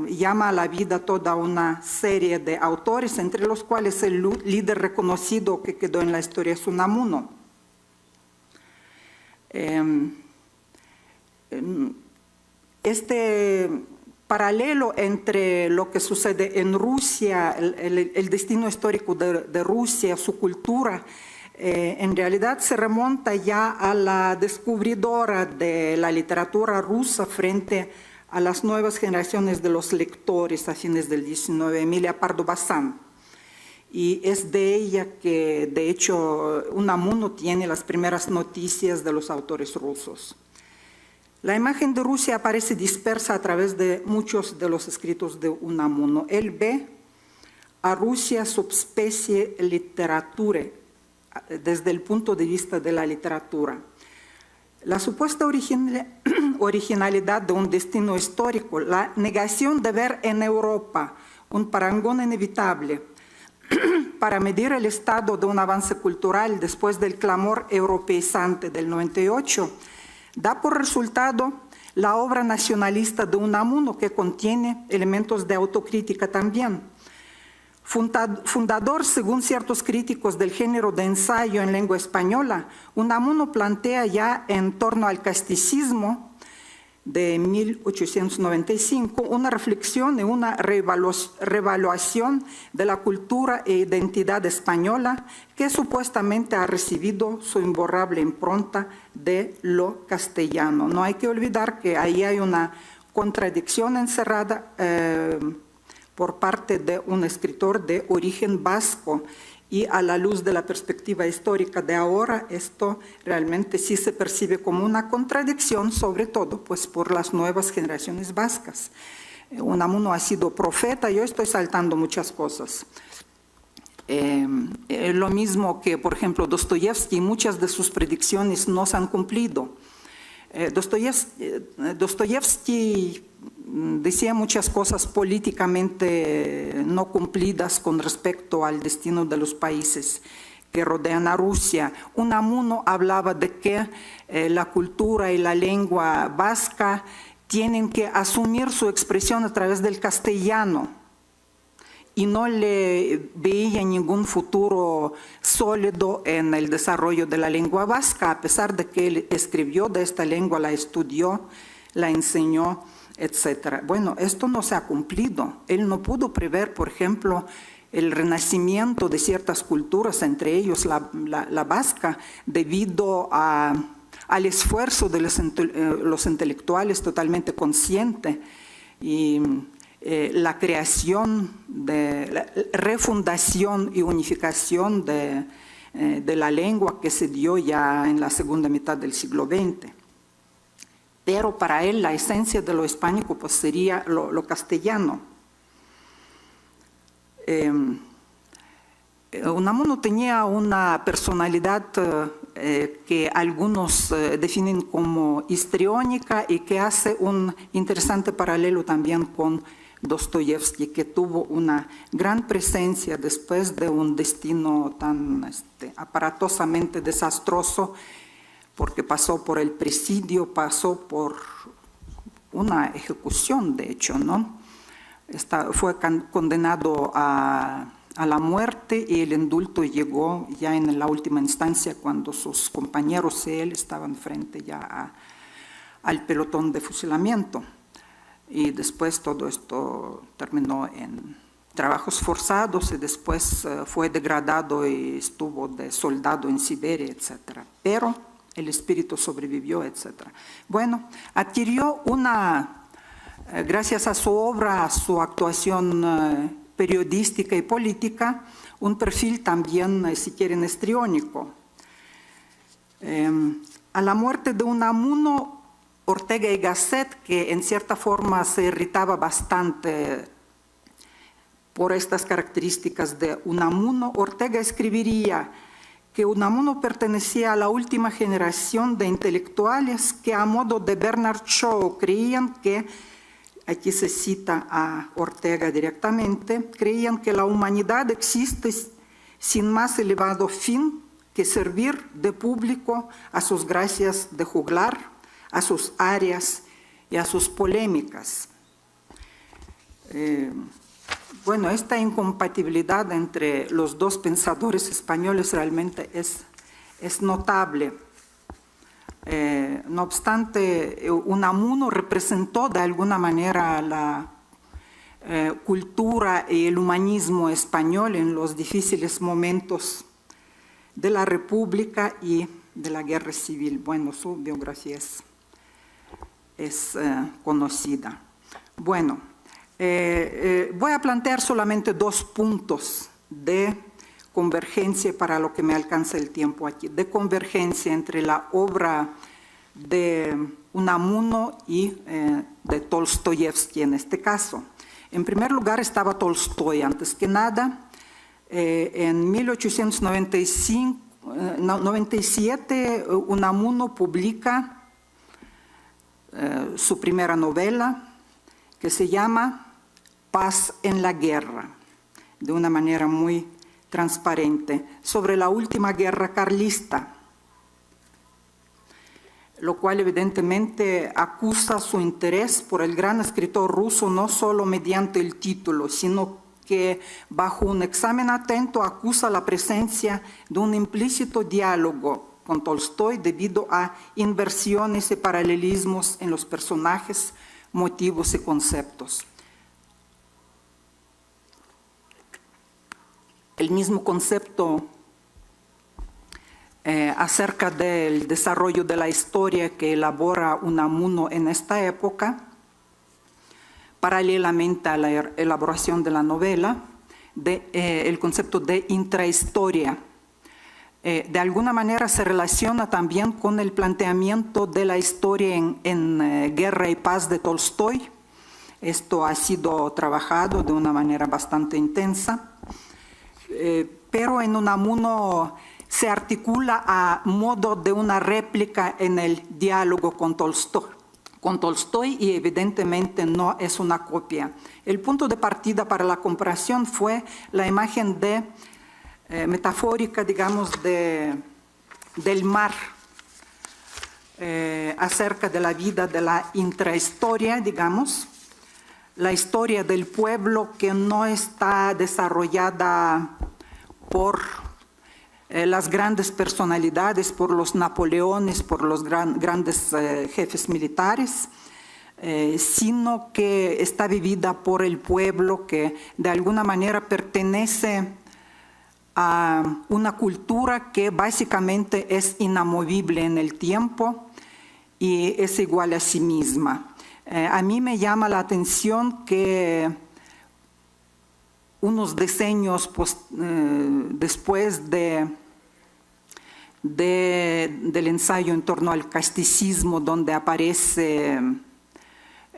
Llama a la vida toda una serie de autores, entre los cuales el líder reconocido que quedó en la historia es Unamuno. Este paralelo entre lo que sucede en Rusia, el destino histórico de Rusia, su cultura, en realidad se remonta ya a la descubridora de la literatura rusa frente a las nuevas generaciones de los lectores a fines del XIX, Emilia Pardo Bazán. Y es de ella que, de hecho, Unamuno tiene las primeras noticias de los autores rusos. La imagen de Rusia aparece dispersa a través de muchos de los escritos de Unamuno. Él ve a Rusia subspecie literatura, desde el punto de vista de la literatura. La supuesta originalidad de un destino histórico, la negación de ver en Europa un parangón inevitable para medir el estado de un avance cultural después del clamor europeizante del 98, da por resultado la obra nacionalista de Unamuno, que contiene elementos de autocrítica también. Fundador, según ciertos críticos, del género de ensayo en lengua española, Unamuno plantea ya en torno al casticismo de 1895 una reflexión y una reevaluación de la cultura e identidad española que supuestamente ha recibido su imborrable impronta de lo castellano. No hay que olvidar que ahí hay una contradicción encerrada por parte de un escritor de origen vasco, y a la luz de la perspectiva histórica de ahora, esto realmente sí se percibe como una contradicción, sobre todo pues por las nuevas generaciones vascas. Unamuno ha sido profeta, yo estoy saltando muchas cosas. Lo mismo que, por ejemplo, Dostoyevsky, muchas de sus predicciones no se han cumplido. Dostoyevsky decía muchas cosas políticamente no cumplidas con respecto al destino de los países que rodean a Rusia. Unamuno hablaba de que la cultura y la lengua vasca tienen que asumir su expresión a través del castellano, y no le veía ningún futuro sólido en el desarrollo de la lengua vasca, a pesar de que él escribió de esta lengua, la estudió, la enseñó, etc. Bueno, esto no se ha cumplido. Él no pudo prever, por ejemplo, el renacimiento de ciertas culturas, entre ellos la vasca, debido al esfuerzo de los intelectuales totalmente conscientes y la creación, la refundación y unificación de la lengua que se dio ya en la segunda mitad del siglo XX. Pero para él la esencia de lo hispánico pues sería lo castellano. Unamuno tenía una personalidad que algunos definen como histriónica y que hace un interesante paralelo también con Dostoyevsky, que tuvo una gran presencia después de un destino tan aparatosamente desastroso, porque pasó por el presidio, pasó por una ejecución, de hecho, ¿no? Fue condenado a la muerte y el indulto llegó ya en la última instancia cuando sus compañeros y él estaban frente ya al pelotón de fusilamiento. Y después todo esto terminó en trabajos forzados y después fue degradado y estuvo de soldado en Siberia, etc. Pero el espíritu sobrevivió, etc. Bueno, adquirió gracias a su obra, a su actuación periodística y política, un perfil también, si quieren, histriónico. A la muerte de Unamuno, Ortega y Gasset, que en cierta forma se irritaba bastante por estas características de Unamuno, Ortega escribiría que Unamuno pertenecía a la última generación de intelectuales que, a modo de Bernard Shaw, creían que, aquí se cita a Ortega directamente, creían que la humanidad existe sin más elevado fin que servir de público a sus gracias de juglar, a sus áreas y a sus polémicas. Bueno, esta incompatibilidad entre los dos pensadores españoles realmente es notable. No obstante, Unamuno representó de alguna manera la cultura y el humanismo español en los difíciles momentos de la República y de la Guerra Civil. Bueno, su biografía es conocida. Bueno, voy a plantear solamente 2 puntos de convergencia para lo que me alcanza el tiempo aquí, de convergencia entre la obra de Unamuno y de Dostoyevsky en este caso. En primer lugar estaba Tolstoy, antes que nada. En 1897 Unamuno publica su primera novela, que se llama Paz en la guerra, de una manera muy transparente, sobre la última guerra carlista, lo cual evidentemente acusa su interés por el gran escritor ruso, no solo mediante el título, sino que bajo un examen atento acusa la presencia de un implícito diálogo con Tolstoy debido a inversiones y paralelismos en los personajes, motivos y conceptos. El mismo concepto acerca del desarrollo de la historia que elabora Unamuno en esta época, paralelamente a la elaboración de la novela, el concepto de intrahistoria. De alguna manera se relaciona también con el planteamiento de la historia en Guerra y Paz de Tolstoy. Esto ha sido trabajado de una manera bastante intensa. Pero en Unamuno se articula a modo de una réplica en el diálogo con Tolstoy y evidentemente no es una copia. El punto de partida para la comparación fue la imagen metafórica, digamos, del mar, acerca de la vida de la intrahistoria, digamos, la historia del pueblo que no está desarrollada por las grandes personalidades, por los Napoleones, por los grandes jefes militares, sino que está vivida por el pueblo que de alguna manera pertenece a una cultura que básicamente es inamovible en el tiempo y es igual a sí misma. A mí me llama la atención que unos decenios después del ensayo en torno al casticismo, donde aparece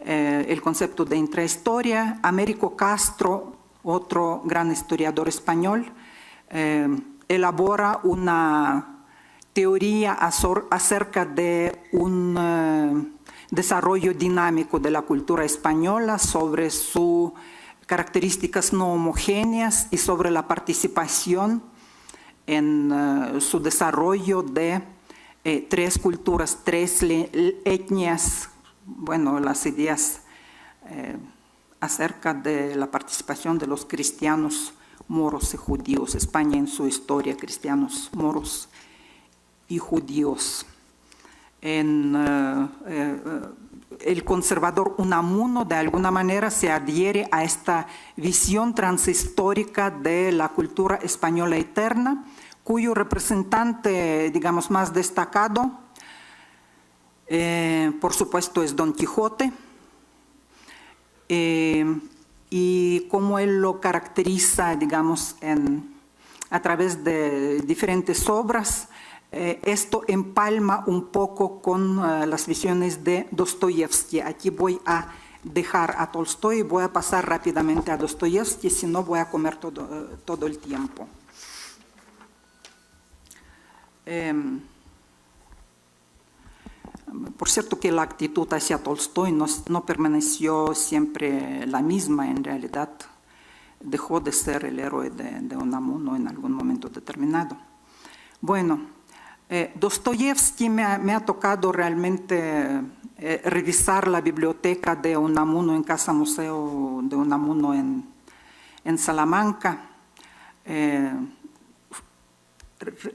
el concepto de intrahistoria, Américo Castro otro gran historiador español, elabora una teoría acerca de un desarrollo dinámico de la cultura española, sobre sus características no homogéneas y sobre la participación en su desarrollo de tres culturas, tres etnias, bueno, las ideas acerca de la participación de los cristianos, moros y judíos. España en su historia, cristianos, moros y judíos. El conservador Unamuno de alguna manera se adhiere a esta visión transhistórica de la cultura española eterna, cuyo representante, digamos, más destacado, por supuesto, es Don Quijote, y como él lo caracteriza, digamos, a través de diferentes obras. Esto empalma un poco con las visiones de Dostoyevsky. Aquí voy a dejar a Tolstoy y voy a pasar rápidamente a Dostoyevsky, si no voy a comer todo el tiempo. Por cierto que la actitud hacia Tolstoy no permaneció siempre la misma, en realidad dejó de ser el héroe de Unamuno en algún momento determinado. Bueno, Dostoyevsky me ha tocado realmente revisar la biblioteca de Unamuno en Casa Museo de Unamuno en Salamanca.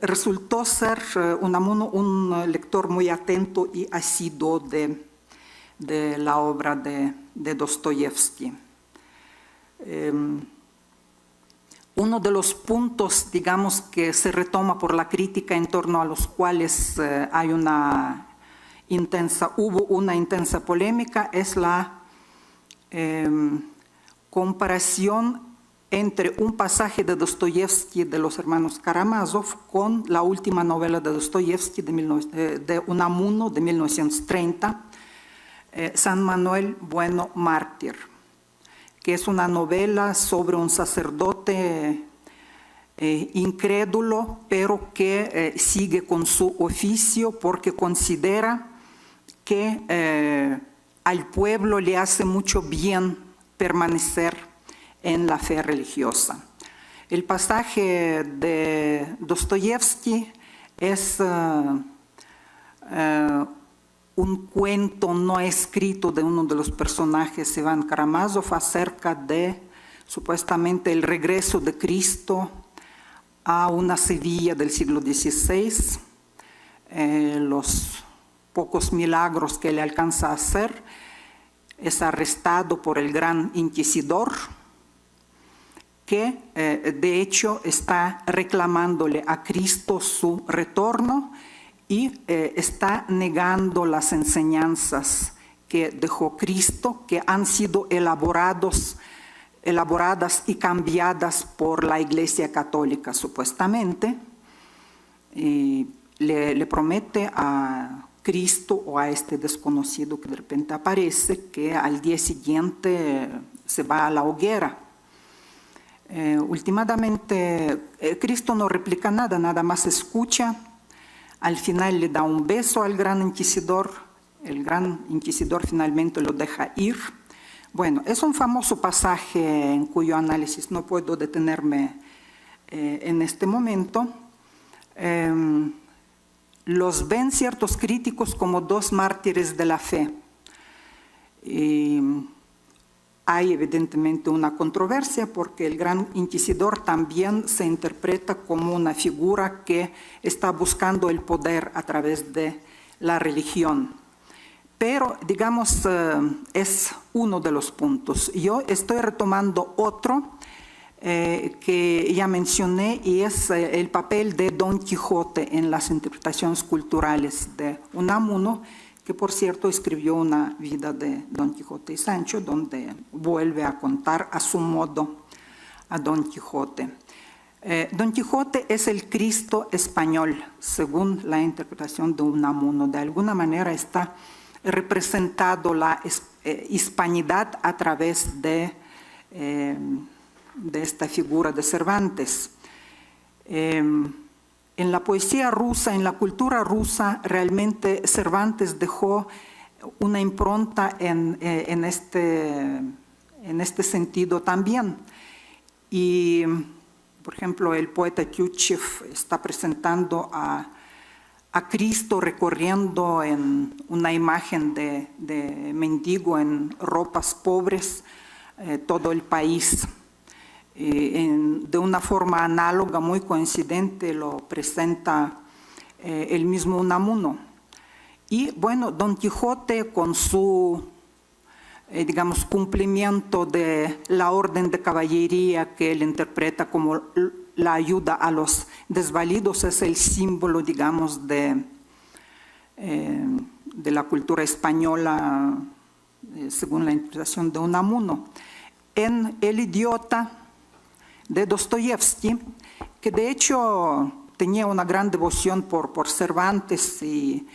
Resultó ser Unamuno un lector muy atento y asiduo de la obra de Dostoyevsky. Uno de los puntos, digamos, que se retoma por la crítica en torno a los cuales hubo una intensa polémica es la comparación entre un pasaje de Dostoyevsky de los hermanos Karamazov con la última novela de Dostoyevsky de Unamuno de 1930, San Manuel Bueno Mártir, que es una novela sobre un sacerdote incrédulo, pero que sigue con su oficio porque considera que al pueblo le hace mucho bien permanecer en la fe religiosa. El pasaje de Dostoyevsky es un cuento no escrito de uno de los personajes, Iván Karamazov, acerca de supuestamente el regreso de Cristo a una Sevilla del siglo XVI, los pocos milagros que le alcanza a hacer. Es arrestado por el gran inquisidor, que de hecho está reclamándole a Cristo su retorno y está negando las enseñanzas que dejó Cristo, que han sido elaboradas y cambiadas por la Iglesia Católica supuestamente. Y le promete a Cristo o a este desconocido que de repente aparece que al día siguiente se va a la hoguera. Últimamente Cristo no replica nada, nada más escucha. Al final le da un beso al gran inquisidor. El gran inquisidor finalmente lo deja ir. Bueno, es un famoso pasaje en cuyo análisis no puedo detenerme en este momento. Los ven ciertos críticos como dos mártires de la fe. Hay evidentemente una controversia porque el gran inquisidor también se interpreta como una figura que está buscando el poder a través de la religión. Pero, digamos, es uno de los puntos. Yo estoy retomando otro que ya mencioné y es el papel de Don Quijote en las interpretaciones culturales de Unamuno, que por cierto escribió una vida de Don Quijote y Sancho, donde vuelve a contar a su modo a Don Quijote. Don Quijote es el Cristo español, según la interpretación de Unamuno. De alguna manera está representado la hispanidad a través de de esta figura de Cervantes. En la poesía rusa, en la cultura rusa, realmente Cervantes dejó una impronta en este sentido también. Y, por ejemplo, el poeta Tyutchev está presentando a Cristo recorriendo en una imagen de mendigo en ropas pobres todo el país. De una forma análoga, muy coincidente, lo presenta el mismo Unamuno. Y bueno, Don Quijote con su, digamos, cumplimiento de la orden de caballería que él interpreta como la ayuda a los desvalidos, es el símbolo, digamos, de la cultura española, según la interpretación de Unamuno. En El idiota de Dostoyevsky, que de hecho tenía una gran devoción por Cervantes y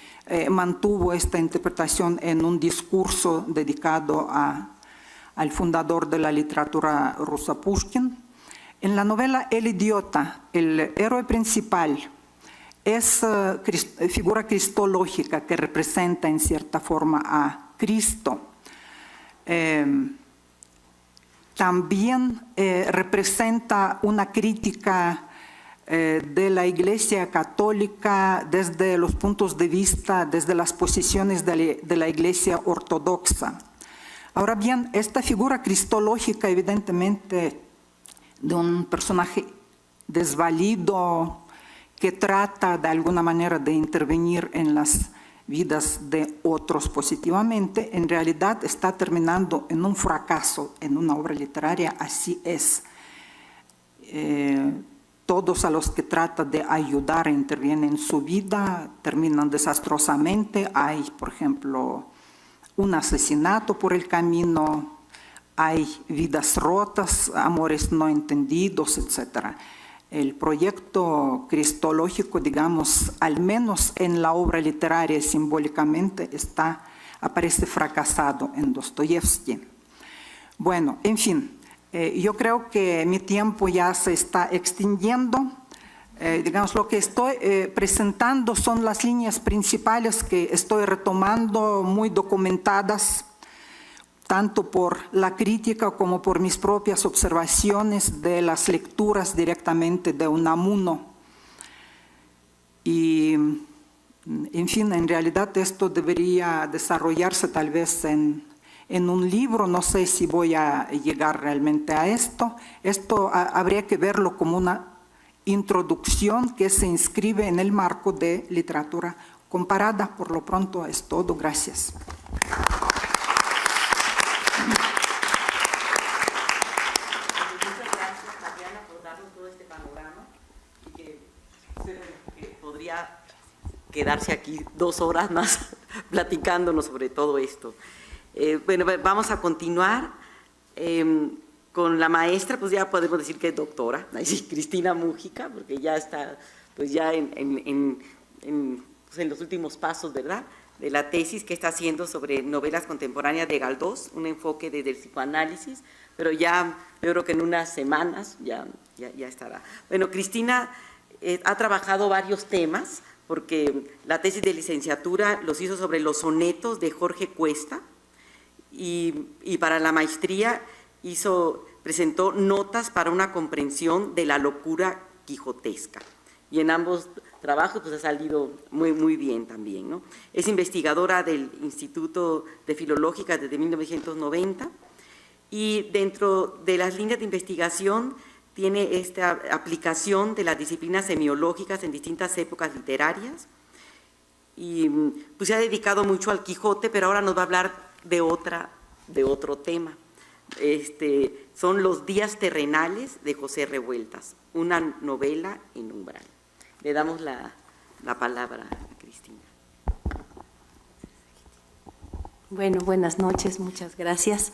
mantuvo esta interpretación en un discurso dedicado al fundador de la literatura rusa, Pushkin. En la novela El idiota, el héroe principal es figura cristológica que representa en cierta forma a Cristo. También representa una crítica de la Iglesia Católica desde los puntos de vista, desde las posiciones de la Iglesia Ortodoxa. Ahora bien, esta figura cristológica, evidentemente, de un personaje desvalido que trata de alguna manera de intervenir en las vidas de otros positivamente, en realidad está terminando en un fracaso en una obra literaria. Así es. Todos a los que trata de ayudar e intervienen en su vida terminan desastrosamente. Hay, por ejemplo, un asesinato por el camino, hay vidas rotas, amores no entendidos, etc. El proyecto cristológico, digamos, al menos en la obra literaria simbólicamente, aparece fracasado en Dostoyevsky. Bueno, en fin, yo creo que mi tiempo ya se está extinguiendo. Digamos, lo que estoy presentando son las líneas principales que estoy retomando, muy documentadas, tanto por la crítica como por mis propias observaciones de las lecturas directamente de Unamuno. Y, en fin, en realidad esto debería desarrollarse tal vez en un libro. No sé si voy a llegar realmente a esto. Esto habría que verlo como una introducción que se inscribe en el marco de literatura comparada. Por lo pronto es todo. Gracias. Quedarse aquí 2 horas más platicándonos sobre todo esto. Bueno, vamos a continuar con la maestra, pues ya podemos decir que es doctora, Cristina Múgica, porque ya está pues ya en los últimos pasos, ¿verdad?, de la tesis que está haciendo sobre novelas contemporáneas de Galdós, un enfoque desde el psicoanálisis, pero ya yo creo que en unas semanas ya estará. Bueno, Cristina ha trabajado varios temas, porque la tesis de licenciatura los hizo sobre los sonetos de Jorge Cuesta y para la maestría presentó notas para una comprensión de la locura quijotesca. Y en ambos trabajos pues ha salido muy bien también, ¿no? Es investigadora del Instituto de Filológica desde 1990 y dentro de las líneas de investigación tiene esta aplicación de las disciplinas semiológicas en distintas épocas literarias y pues se ha dedicado mucho al Quijote, pero ahora nos va a hablar de otro tema. Son Los días terrenales de José Revueltas, una novela en umbral. Le damos la palabra a Cristina. Bueno, buenas noches, muchas gracias.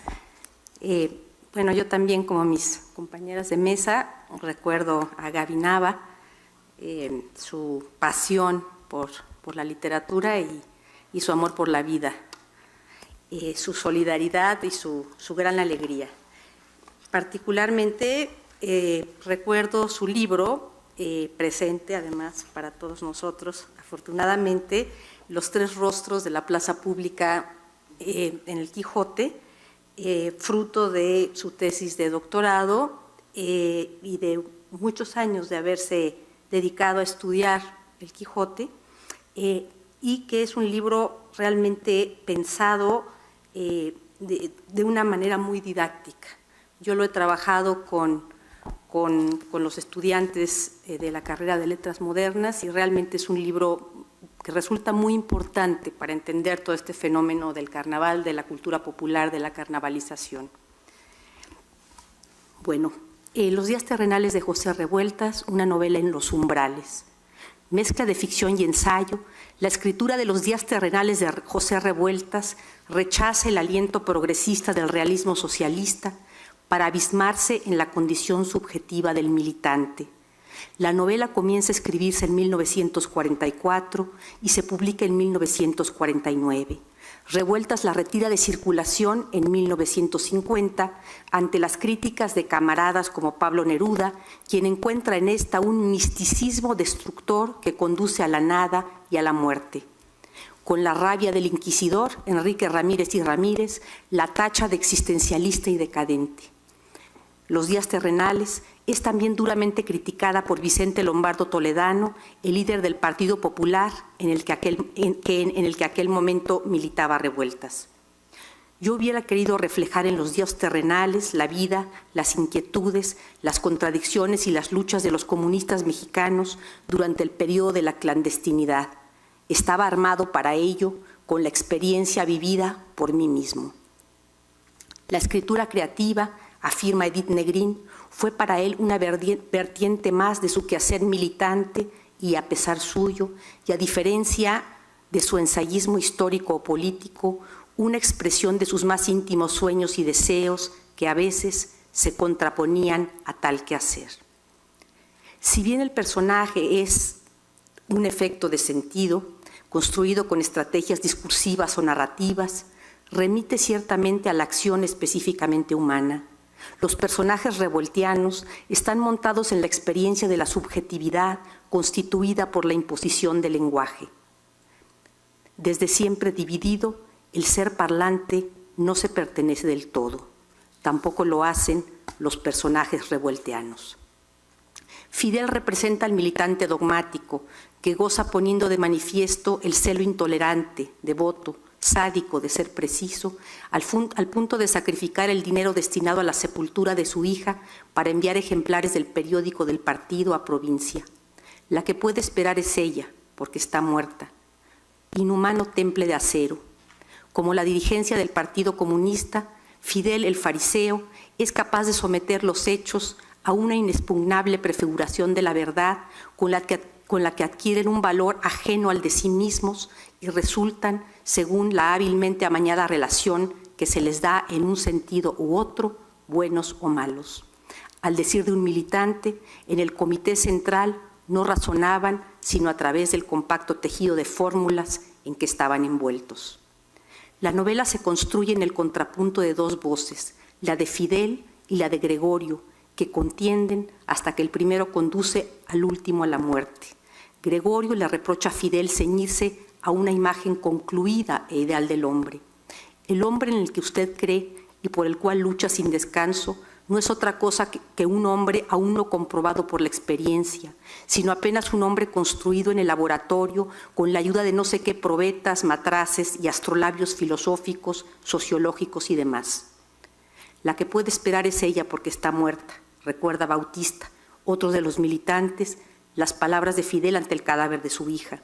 Bueno, yo también, como mis compañeras de mesa, recuerdo a Gaby Nava, su pasión por la literatura y su amor por la vida, su solidaridad y su gran alegría. Particularmente recuerdo su libro, presente además para todos nosotros, afortunadamente, Los tres rostros de la plaza pública en el Quijote, fruto de su tesis de doctorado y de muchos años de haberse dedicado a estudiar el Quijote, y que es un libro realmente pensado de una manera muy didáctica. Yo lo he trabajado con los estudiantes de la carrera de Letras Modernas y realmente es un libro que resulta muy importante para entender todo este fenómeno del carnaval, de la cultura popular, de la carnavalización. Bueno, Los días terrenales de José Revueltas, una novela en los umbrales. Mezcla de ficción y ensayo, la escritura de Los días terrenales de José Revueltas rechaza el aliento progresista del realismo socialista para abismarse en la condición subjetiva del militante. La novela comienza a escribirse en 1944 y se publica en 1949. Revueltas la retira de circulación en 1950 ante las críticas de camaradas como Pablo Neruda, quien encuentra en esta un misticismo destructor que conduce a la nada y a la muerte. Con la rabia del inquisidor, Enrique Ramírez y Ramírez la tacha de existencialista y decadente. Los días terrenales es también duramente criticada por Vicente Lombardo Toledano, el líder del Partido Popular en el que aquel momento militaba Revueltas. Yo hubiera querido reflejar en Los días terrenales la vida, las inquietudes, las contradicciones y las luchas de los comunistas mexicanos durante el periodo de la clandestinidad. Estaba armado para ello con la experiencia vivida por mí mismo. La escritura creativa, afirma Edith Negrín, fue para él una vertiente más de su quehacer militante y, a pesar suyo, y a diferencia de su ensayismo histórico o político, una expresión de sus más íntimos sueños y deseos que a veces se contraponían a tal quehacer. Si bien el personaje es un efecto de sentido, construido con estrategias discursivas o narrativas, remite ciertamente a la acción específicamente humana. Los personajes revueltianos están montados en la experiencia de la subjetividad constituida por la imposición del lenguaje. Desde siempre dividido, el ser parlante no se pertenece del todo. Tampoco lo hacen los personajes revueltianos. Fidel representa al militante dogmático que goza poniendo de manifiesto el celo intolerante, devoto, sádico de ser preciso, al punto de sacrificar el dinero destinado a la sepultura de su hija para enviar ejemplares del periódico del partido a provincia. La que puede esperar es ella, porque está muerta. Inhumano temple de acero. Como la dirigencia del Partido Comunista, Fidel, el fariseo, es capaz de someter los hechos a una inexpugnable prefiguración de la verdad con la que adquieren un valor ajeno al de sí mismos y resultan, según la hábilmente amañada relación que se les da en un sentido u otro, buenos o malos. Al decir de un militante, en el comité central no razonaban sino a través del compacto tejido de fórmulas en que estaban envueltos. La novela se construye en el contrapunto de dos voces, la de Fidel y la de Gregorio, que contienden hasta que el primero conduce al último a la muerte. Gregorio le reprocha a Fidel ceñirse a una imagen concluida e ideal del hombre. El hombre en el que usted cree y por el cual lucha sin descanso no es otra cosa que un hombre aún no comprobado por la experiencia, sino apenas un hombre construido en el laboratorio con la ayuda de no sé qué probetas, matraces y astrolabios filosóficos, sociológicos y demás. La que puede esperar es ella porque está muerta, recuerda Bautista, otro de los militantes, las palabras de Fidel ante el cadáver de su hija.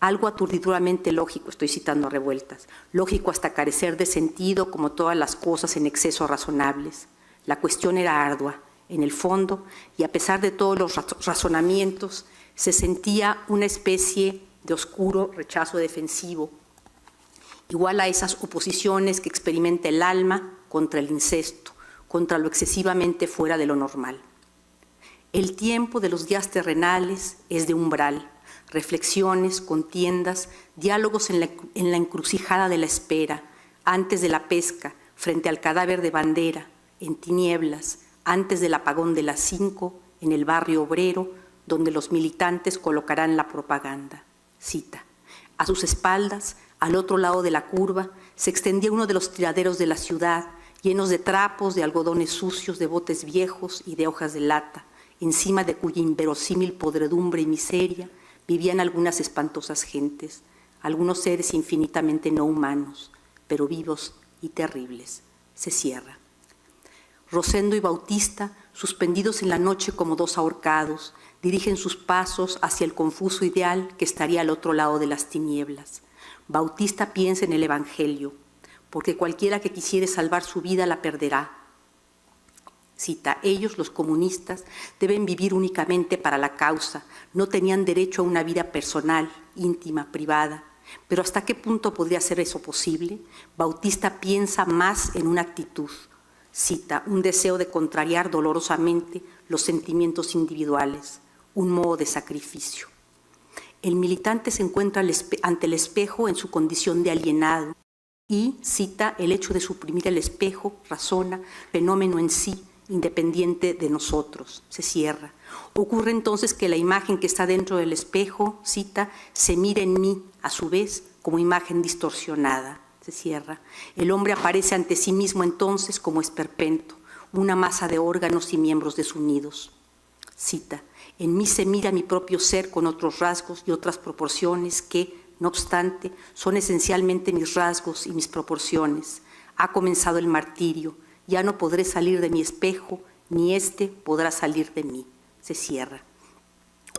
Algo aturdidoramente lógico, estoy citando a Revueltas, lógico hasta carecer de sentido como todas las cosas en exceso razonables. La cuestión era ardua, en el fondo, y a pesar de todos los razonamientos, se sentía una especie de oscuro rechazo defensivo, igual a esas oposiciones que experimenta el alma contra el incesto, contra lo excesivamente fuera de lo normal. El tiempo de los días terrenales es de umbral, reflexiones, contiendas, diálogos en la encrucijada de la espera, antes de la pesca, frente al cadáver de Bandera, en tinieblas, antes del apagón de las 5, en el barrio obrero, donde los militantes colocarán la propaganda. Cita. A sus espaldas, al otro lado de la curva, se extendía uno de los tiraderos de la ciudad, llenos de trapos, de algodones sucios, de botes viejos y de hojas de lata, encima de cuya inverosímil podredumbre y miseria vivían algunas espantosas gentes, algunos seres infinitamente no humanos, pero vivos y terribles. Se cierra. Rosendo y Bautista, suspendidos en la noche como dos ahorcados, dirigen sus pasos hacia el confuso ideal que estaría al otro lado de las tinieblas. Bautista piensa en el Evangelio, porque cualquiera que quisiere salvar su vida la perderá. Cita, ellos, los comunistas, deben vivir únicamente para la causa, no tenían derecho a una vida personal, íntima, privada. Pero ¿hasta qué punto podría ser eso posible? Bautista piensa más en una actitud, cita, un deseo de contrariar dolorosamente los sentimientos individuales, un modo de sacrificio. El militante se encuentra ante el espejo en su condición de alienado y, cita, el hecho de suprimir el espejo, razona, fenómeno en sí, independiente de nosotros. Se cierra. Ocurre entonces que la imagen que está dentro del espejo, cita, se mira en mí, a su vez, como imagen distorsionada. Se cierra. El hombre aparece ante sí mismo entonces como esperpento, una masa de órganos y miembros desunidos. Cita, en mí se mira mi propio ser con otros rasgos y otras proporciones que, no obstante, son esencialmente mis rasgos y mis proporciones. Ha comenzado el martirio, ya no podré salir de mi espejo, ni éste podrá salir de mí. Se cierra.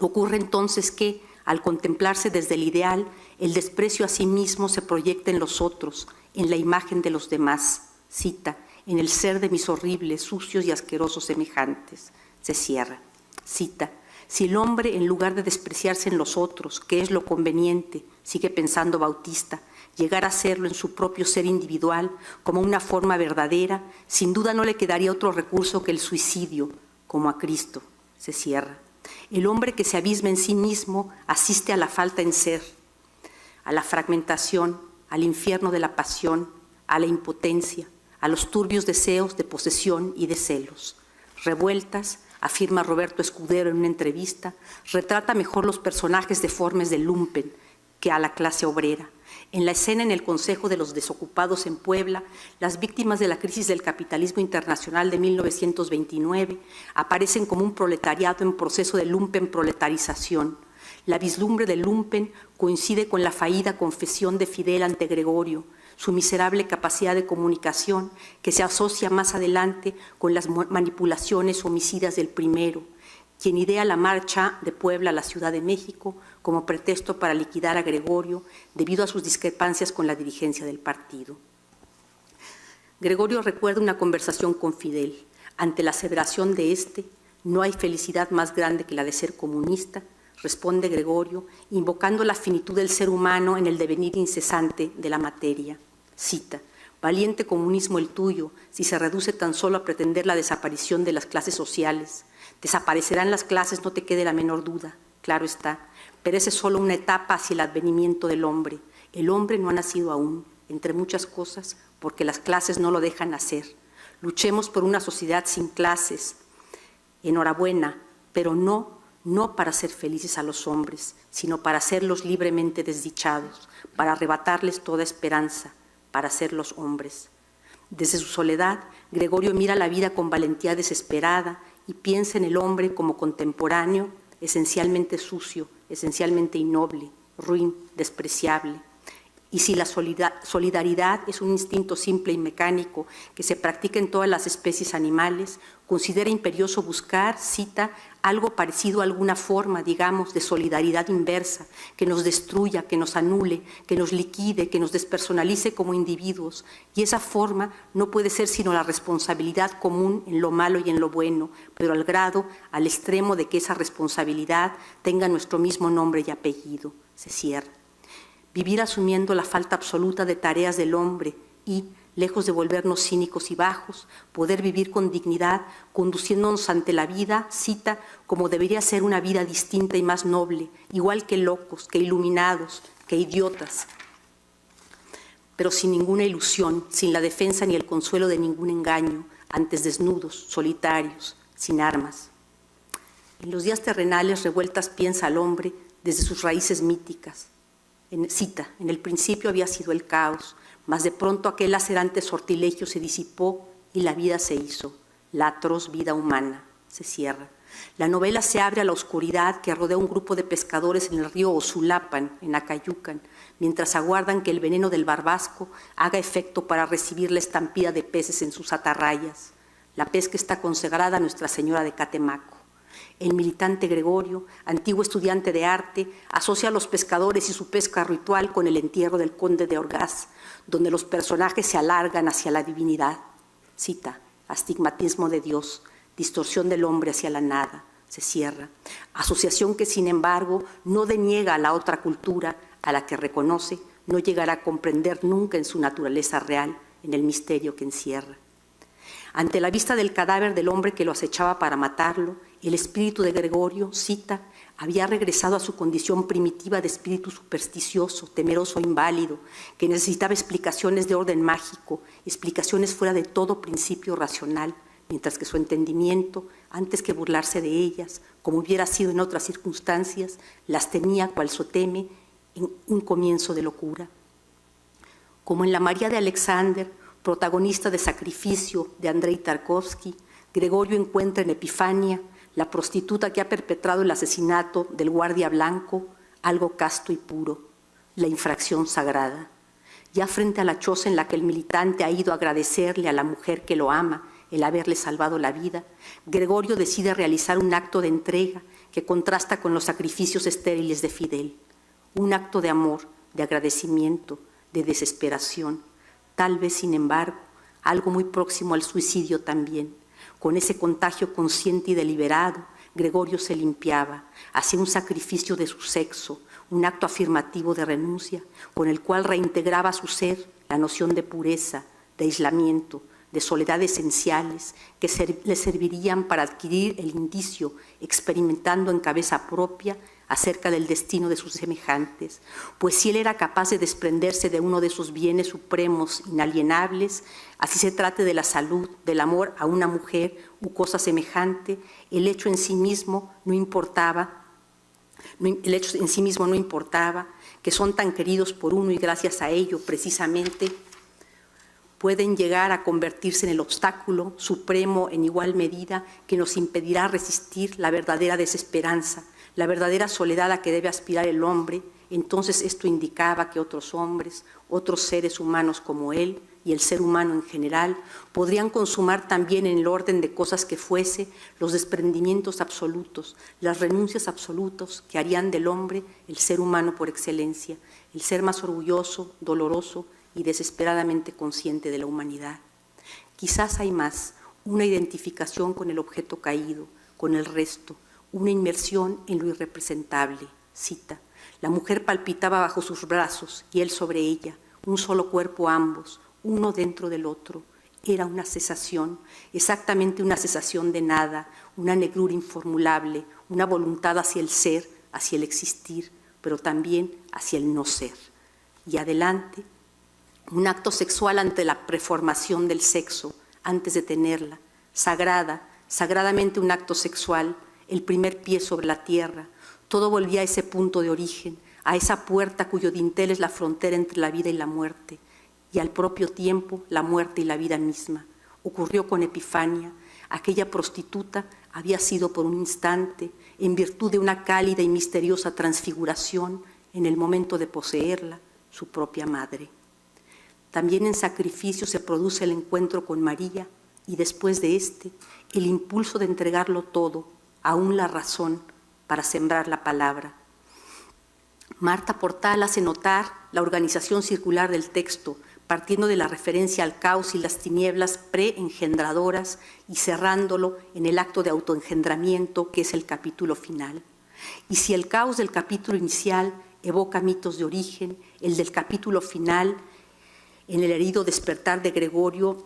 Ocurre entonces que, al contemplarse desde el ideal, el desprecio a sí mismo se proyecta en los otros, en la imagen de los demás. Cita, en el ser de mis horribles, sucios y asquerosos semejantes. Se cierra. Cita, si el hombre, en lugar de despreciarse en los otros, que es lo conveniente, sigue pensando Bautista, llegar a hacerlo en su propio ser individual, como una forma verdadera, sin duda no le quedaría otro recurso que el suicidio, como a Cristo. Se cierra. El hombre que se abisma en sí mismo asiste a la falta en ser, a la fragmentación, al infierno de la pasión, a la impotencia, a los turbios deseos de posesión y de celos. Revueltas, afirma Roberto Escudero en una entrevista, retrata mejor los personajes deformes del lumpen que a la clase obrera. En la escena en el Consejo de los Desocupados en Puebla, las víctimas de la crisis del capitalismo internacional de 1929 aparecen como un proletariado en proceso de lumpenproletarización. La vislumbre del lumpen coincide con la faída confesión de Fidel ante Gregorio, su miserable capacidad de comunicación que se asocia más adelante con las manipulaciones homicidas del primero, quien idea la marcha de Puebla a la Ciudad de México como pretexto para liquidar a Gregorio debido a sus discrepancias con la dirigencia del partido. Gregorio recuerda una conversación con Fidel. Ante la aseveración de este, no hay felicidad más grande que la de ser comunista, responde Gregorio, invocando la finitud del ser humano en el devenir incesante de la materia. Cita, valiente comunismo el tuyo, si se reduce tan solo a pretender la desaparición de las clases sociales. Desaparecerán las clases, no te quede la menor duda, claro está, pero esa es solo una etapa hacia el advenimiento del hombre. El hombre no ha nacido aún, entre muchas cosas, porque las clases no lo dejan nacer. Luchemos por una sociedad sin clases. Enhorabuena, pero no para hacer felices a los hombres, sino para hacerlos libremente desdichados, para arrebatarles toda esperanza, para hacerlos hombres. Desde su soledad, Gregorio mira la vida con valentía desesperada y piensa en el hombre como contemporáneo, esencialmente sucio, esencialmente innoble, ruin, despreciable. Y si la solidaridad es un instinto simple y mecánico que se practica en todas las especies animales, considera imperioso buscar, cita, algo parecido a alguna forma, digamos, de solidaridad inversa, que nos destruya, que nos anule, que nos liquide, que nos despersonalice como individuos. Y esa forma no puede ser sino la responsabilidad común en lo malo y en lo bueno, pero al grado, al extremo de que esa responsabilidad tenga nuestro mismo nombre y apellido. Se cierra. Vivir asumiendo la falta absoluta de tareas del hombre y, lejos de volvernos cínicos y bajos, poder vivir con dignidad, conduciéndonos ante la vida, cita, como debería ser una vida distinta y más noble, igual que locos, que iluminados, que idiotas, pero sin ninguna ilusión, sin la defensa ni el consuelo de ningún engaño, antes desnudos, solitarios, sin armas. En los días terrenales revueltas piensa al hombre desde sus raíces míticas. Cita, en el principio había sido el caos, mas de pronto aquel lacerante sortilegio se disipó y la vida se hizo, la atroz vida humana. Se cierra. La novela se abre a la oscuridad que rodea un grupo de pescadores en el río Osulapan, en Acayucan, mientras aguardan que el veneno del barbasco haga efecto para recibir la estampida de peces en sus atarrayas. La pesca está consagrada a Nuestra Señora de Catemaco. El militante Gregorio, antiguo estudiante de arte, asocia a los pescadores y su pesca ritual con el entierro del conde de Orgaz, donde los personajes se alargan hacia la divinidad. Cita, astigmatismo de Dios, distorsión del hombre hacia la nada. Se cierra. Asociación que, sin embargo, no deniega a la otra cultura, a la que reconoce, no llegará a comprender nunca en su naturaleza real, en el misterio que encierra. Ante la vista del cadáver del hombre que lo acechaba para matarlo, el espíritu de Gregorio, cita, había regresado a su condición primitiva de espíritu supersticioso, temeroso e inválido, que necesitaba explicaciones de orden mágico, explicaciones fuera de todo principio racional, mientras que su entendimiento, antes que burlarse de ellas, como hubiera sido en otras circunstancias, las tenía cual soteme en un comienzo de locura. Como en la María de Alexander, protagonista de Sacrificio de Andrei Tarkovsky, Gregorio encuentra en Epifania, la prostituta que ha perpetrado el asesinato del guardia blanco, algo casto y puro, la infracción sagrada. Ya frente a la choza en la que el militante ha ido a agradecerle a la mujer que lo ama el haberle salvado la vida, Gregorio decide realizar un acto de entrega que contrasta con los sacrificios estériles de Fidel. Un acto de amor, de agradecimiento, de desesperación, tal vez, sin embargo, algo muy próximo al suicidio también. Con ese contagio consciente y deliberado, Gregorio se limpiaba, hacía un sacrificio de su sexo, un acto afirmativo de renuncia, con el cual reintegraba a su ser la noción de pureza, de aislamiento, de soledad esenciales que le servirían para adquirir el indicio, experimentando en cabeza propia acerca del destino de sus semejantes, pues si él era capaz de desprenderse de uno de sus bienes supremos inalienables, así se trate de la salud, del amor a una mujer u cosa semejante, el hecho en sí mismo no importaba, que son tan queridos por uno y gracias a ello precisamente pueden llegar a convertirse en el obstáculo supremo en igual medida que nos impedirá resistir la verdadera desesperanza, la verdadera soledad a que debe aspirar el hombre. Entonces esto indicaba que otros hombres, otros seres humanos como él y el ser humano en general, podrían consumar también en el orden de cosas que fuese los desprendimientos absolutos, las renuncias absolutas que harían del hombre el ser humano por excelencia, el ser más orgulloso, doloroso y desesperadamente consciente de la humanidad. Quizás hay más, una identificación con el objeto caído, con el resto, una inmersión en lo irrepresentable. Cita, la mujer palpitaba bajo sus brazos y él sobre ella, un solo cuerpo ambos, uno dentro del otro. Era una cesación, exactamente una cesación de nada, una negrura informulable, una voluntad hacia el ser, hacia el existir, pero también hacia el no ser. Y adelante, un acto sexual ante la preformación del sexo, antes de tenerla, sagrada, sagradamente un acto sexual, el primer pie sobre la tierra, todo volvía a ese punto de origen, a esa puerta cuyo dintel es la frontera entre la vida y la muerte, y al propio tiempo la muerte y la vida misma. Ocurrió con Epifania, aquella prostituta había sido por un instante, en virtud de una cálida y misteriosa transfiguración, en el momento de poseerla, su propia madre. También en Sacrificio se produce el encuentro con María y después de este, el impulso de entregarlo todo, aún la razón, para sembrar la palabra. Marta Portal hace notar la organización circular del texto, partiendo de la referencia al caos y las tinieblas preengendradoras y cerrándolo en el acto de autoengendramiento que es el capítulo final. Y si el caos del capítulo inicial evoca mitos de origen, el del capítulo final, en el herido despertar de Gregorio,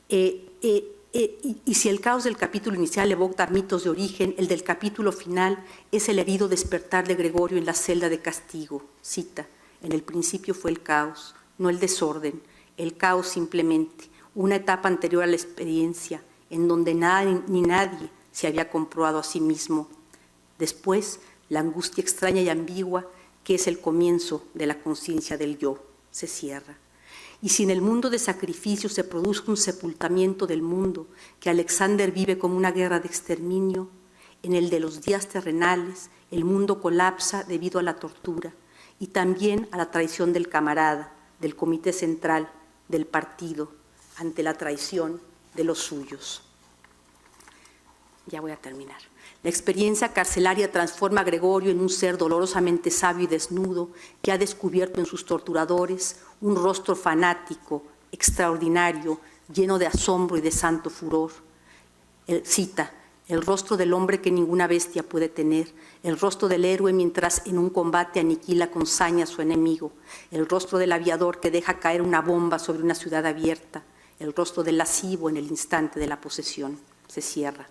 y si el caos del capítulo inicial evoca mitos de origen, el del capítulo final es el herido despertar de Gregorio en la celda de castigo. Cita, en el principio fue el caos, no el desorden, el caos simplemente, una etapa anterior a la experiencia, en donde nada ni nadie se había comprobado a sí mismo. Después, la angustia extraña y ambigua, que es el comienzo de la conciencia del yo, se cierra. Y si en el mundo de sacrificio se produce un sepultamiento del mundo, que Alexander vive como una guerra de exterminio, en el de los días terrenales, el mundo colapsa debido a la tortura y también a la traición del camarada, del comité central, del partido, ante la traición de los suyos. Ya voy a terminar. La experiencia carcelaria transforma a Gregorio en un ser dolorosamente sabio y desnudo que ha descubierto en sus torturadores un rostro fanático, extraordinario, lleno de asombro y de santo furor. Él cita: el rostro del hombre que ninguna bestia puede tener, el rostro del héroe mientras en un combate aniquila con saña a su enemigo, el rostro del aviador que deja caer una bomba sobre una ciudad abierta, el rostro del lascivo en el instante de la posesión. Se cierra.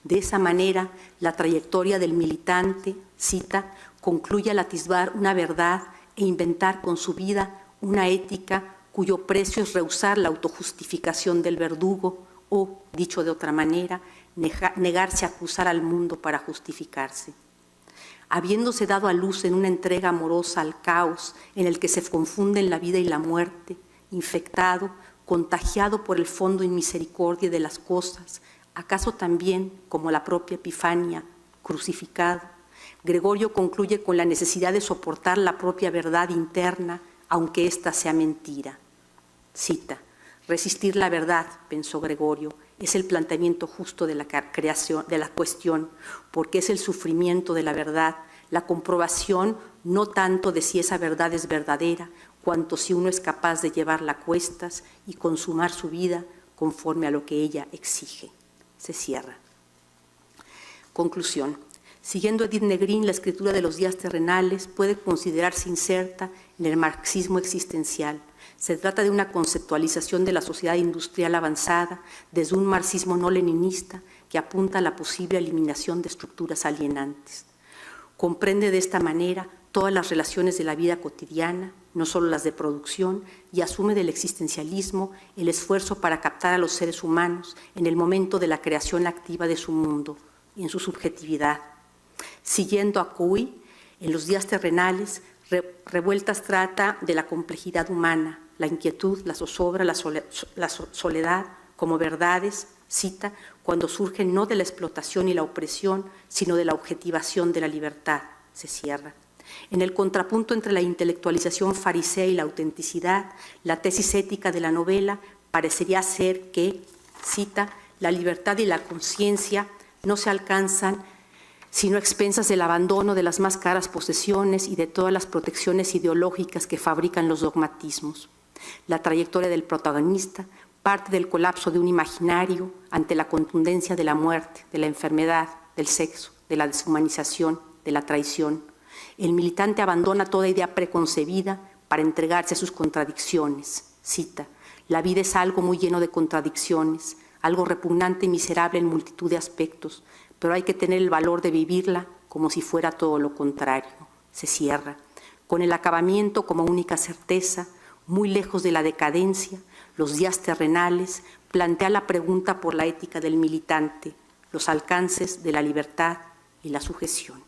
De esa manera, la trayectoria del militante, cita, concluye al atisbar una verdad e inventar con su vida una ética cuyo precio es rehusar la autojustificación del verdugo o, dicho de otra manera, negarse a acusar al mundo para justificarse. Habiéndose dado a luz en una entrega amorosa al caos en el que se confunden la vida y la muerte, infectado, contagiado por el fondo en misericordia de las cosas, acaso también, como la propia Epifania, crucificado, Gregorio concluye con la necesidad de soportar la propia verdad interna, aunque ésta sea mentira. Cita: resistir la verdad, pensó Gregorio, es el planteamiento justo de la creación, de la cuestión, porque es el sufrimiento de la verdad, la comprobación no tanto de si esa verdad es verdadera, cuanto si uno es capaz de llevarla a cuestas y consumar su vida conforme a lo que ella exige. Se cierra. Conclusión. Siguiendo Edith Negrín, la escritura de los días terrenales puede considerarse inserta en el marxismo existencial. Se trata de una conceptualización de la sociedad industrial avanzada desde un marxismo no leninista que apunta a la posible eliminación de estructuras alienantes. Comprende de esta manera todas las relaciones de la vida cotidiana, no solo las de producción, y asume del existencialismo el esfuerzo para captar a los seres humanos en el momento de la creación activa de su mundo y en su subjetividad. Siguiendo a Cuy, en los días terrenales, Revueltas trata de la complejidad humana, la inquietud, la zozobra, la soledad como verdades, cita, cuando surgen no de la explotación y la opresión, sino de la objetivación de la libertad. Se cierra. En el contrapunto entre la intelectualización farisea y la autenticidad, la tesis ética de la novela parecería ser que, cita, la libertad y la conciencia no se alcanzan sino a expensas del abandono de las más caras posesiones y de todas las protecciones ideológicas que fabrican los dogmatismos. La trayectoria del protagonista parte del colapso de un imaginario ante la contundencia de la muerte, de la enfermedad, del sexo, de la deshumanización, de la traición. El militante abandona toda idea preconcebida para entregarse a sus contradicciones. Cita: la vida es algo muy lleno de contradicciones, algo repugnante y miserable en multitud de aspectos, pero hay que tener el valor de vivirla como si fuera todo lo contrario. Se cierra. Con el acabamiento como única certeza, muy lejos de la decadencia, los días terrenales plantea la pregunta por la ética del militante, los alcances de la libertad y la sujeción.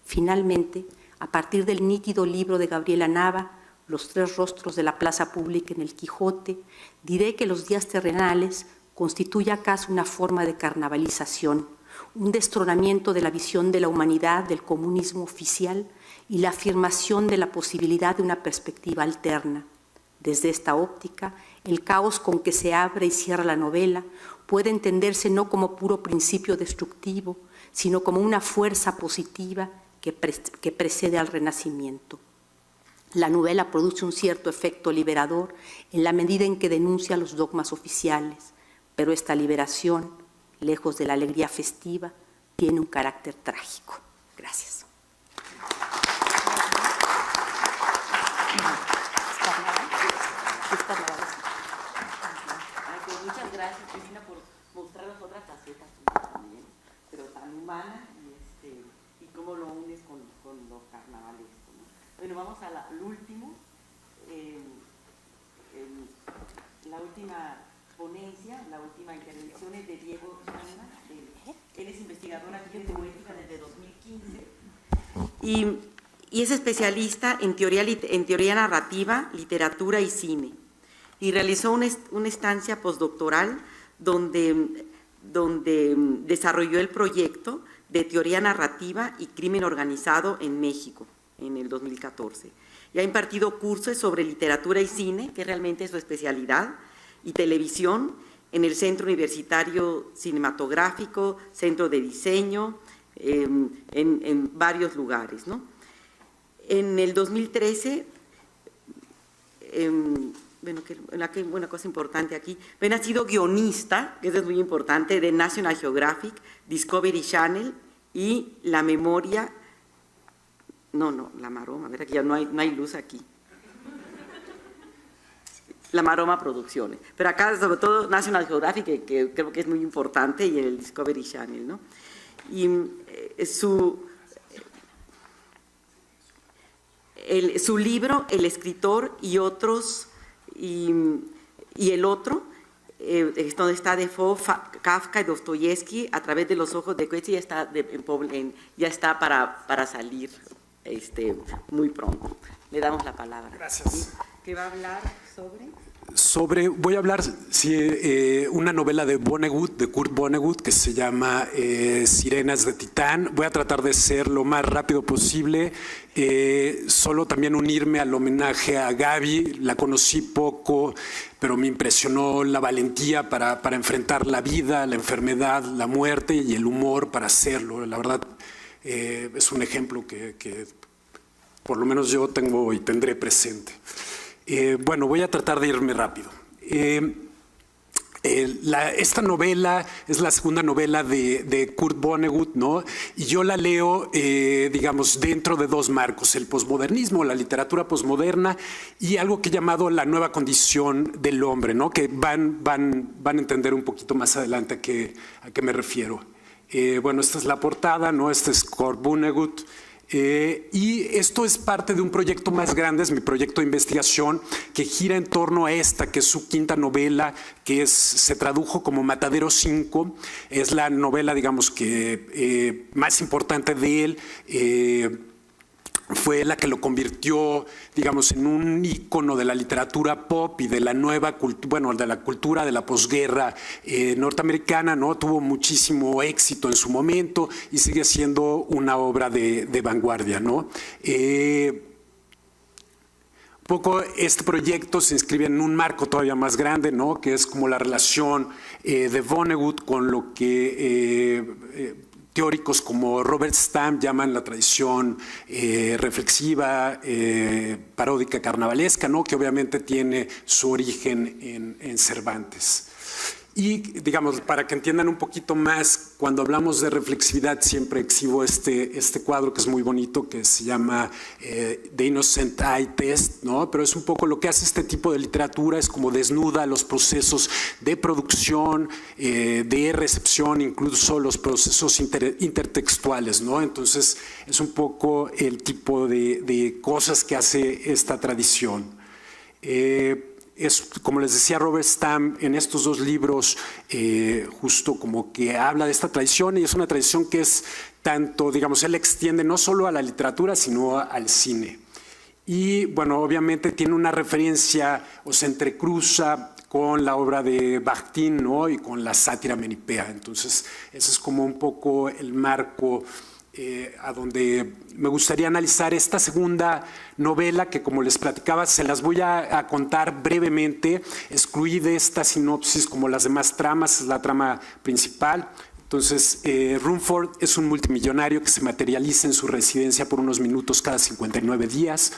Finalmente, a partir del nítido libro de Gabriela Nava, Los tres rostros de la plaza pública en el Quijote, diré que los días terrenales constituye acaso una forma de carnavalización, un destronamiento de la visión de la humanidad del comunismo oficial y la afirmación de la posibilidad de una perspectiva alterna. Desde esta óptica, el caos con que se abre y cierra la novela puede entenderse no como puro principio destructivo, sino como una fuerza positiva que precede al renacimiento. La novela produce un cierto efecto liberador en la medida en que denuncia los dogmas oficiales, pero esta liberación, lejos de la alegría festiva, tiene un carácter trágico. Gracias. Muchas gracias, Cristina, por mostrarnos otras facetas también, pero tan humana y cómo lo unes con lo carnavalesco, ¿no? Bueno, vamos al último. la última ponencia, la última intervención es de Diego Shanna. Él es investigador aquí de poética desde 2015 y es especialista en teoría narrativa, literatura y cine. Y realizó una estancia postdoctoral donde desarrolló el proyecto de teoría narrativa y crimen organizado en México en el 2014. Y ha impartido cursos sobre literatura y cine, que realmente es su especialidad, y televisión en el Centro Universitario Cinematográfico, Centro de Diseño, en varios lugares, ¿no? En el 2013, una cosa importante aquí, ha sido guionista, que eso es muy importante, de National Geographic, Discovery Channel y La Memoria, La Maroma, a ver, aquí ya no hay luz aquí. La Maroma Producciones, pero acá sobre todo National Geographic, que creo que es muy importante, y el Discovery Channel, ¿no? Y su libro, El escritor y otros, y el otro, es donde está Defoe, Kafka y Dostoyevsky, a través de los ojos de Goethe, ya está para salir muy pronto. Le damos la palabra. Gracias. ¿Sí? ¿Qué va a hablar sobre? Voy a hablar una novela de Kurt Vonnegut, que se llama Sirenas de Titán. Voy a tratar de ser lo más rápido posible. Solo también unirme al homenaje a Gaby. La conocí poco, pero me impresionó la valentía para enfrentar la vida, la enfermedad, la muerte y el humor para hacerlo. La verdad, es un ejemplo que por lo menos yo tengo y tendré presente. Voy a tratar de irme rápido. Esta novela es la segunda novela de Kurt Vonnegut, ¿no? Y yo la leo, digamos, dentro de dos marcos: el posmodernismo, la literatura posmoderna, y algo que he llamado la nueva condición del hombre, ¿no? Que van a entender un poquito más adelante a qué me refiero. Esta es la portada, ¿no? Este es Kurt Vonnegut. Y esto es parte de un proyecto más grande, es mi proyecto de investigación, que gira en torno a esta, que es su quinta novela, que se tradujo como Matadero 5. Es la novela, digamos, que más importante de él. Fue la que lo convirtió, digamos, en un ícono de la literatura pop y de la nueva cultura, de la cultura de la posguerra norteamericana, ¿no? Tuvo muchísimo éxito en su momento y sigue siendo una obra de vanguardia, ¿no? Poco este proyecto se inscribe en un marco todavía más grande, ¿no? Que es como la relación de Vonnegut con lo que teóricos como Robert Stamp llaman la tradición reflexiva, paródica, carnavalesca, ¿no? Que obviamente tiene su origen en Cervantes. Y, digamos, para que entiendan un poquito más, cuando hablamos de reflexividad siempre exhibo este cuadro que es muy bonito, que se llama The Innocent Eye Test, ¿no? Pero es un poco lo que hace este tipo de literatura, es como desnuda los procesos de producción, de recepción, incluso los procesos intertextuales, ¿no? Entonces, es un poco el tipo de cosas que hace esta tradición. Es, como les decía Robert Stamp, en estos dos libros justo como que habla de esta tradición, y es una tradición que es tanto, digamos, él extiende no solo a la literatura, sino al cine. Y bueno, obviamente tiene una referencia o se entrecruza con la obra de Bakhtin, ¿no? Y con la sátira menipea. Entonces, ese es como un poco el marco a donde me gustaría analizar esta segunda novela, que, como les platicaba, se las voy a contar brevemente. Excluí de esta sinopsis como las demás tramas, es la trama principal. Entonces, Rumford es un multimillonario que se materializa en su residencia por unos minutos cada 59 días.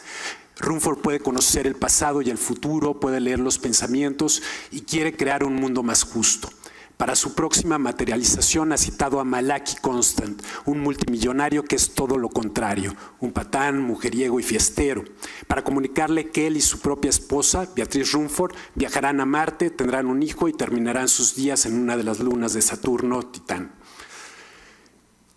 Rumford puede conocer el pasado y el futuro, puede leer los pensamientos y quiere crear un mundo más justo. Para su próxima materialización ha citado a Malachi Constant, un multimillonario que es todo lo contrario, un patán, mujeriego y fiestero, para comunicarle que él y su propia esposa, Beatriz Rumford, viajarán a Marte, tendrán un hijo y terminarán sus días en una de las lunas de Saturno, Titán.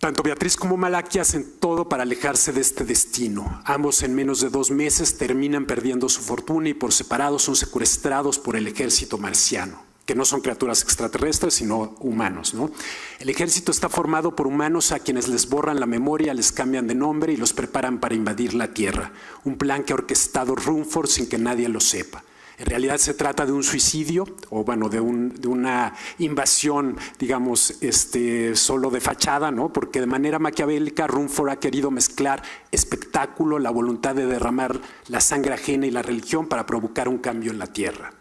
Tanto Beatriz como Malaki hacen todo para alejarse de este destino. Ambos en menos de 2 meses terminan perdiendo su fortuna y por separado son secuestrados por el ejército marciano, que no son criaturas extraterrestres, sino humanos, ¿no? El ejército está formado por humanos a quienes les borran la memoria, les cambian de nombre y los preparan para invadir la Tierra. Un plan que ha orquestado Rumford sin que nadie lo sepa. En realidad se trata de un suicidio, o bueno, de una invasión, digamos, solo de fachada, ¿no? Porque de manera maquiavélica Rumford ha querido mezclar espectáculo, la voluntad de derramar la sangre ajena y la religión para provocar un cambio en la Tierra.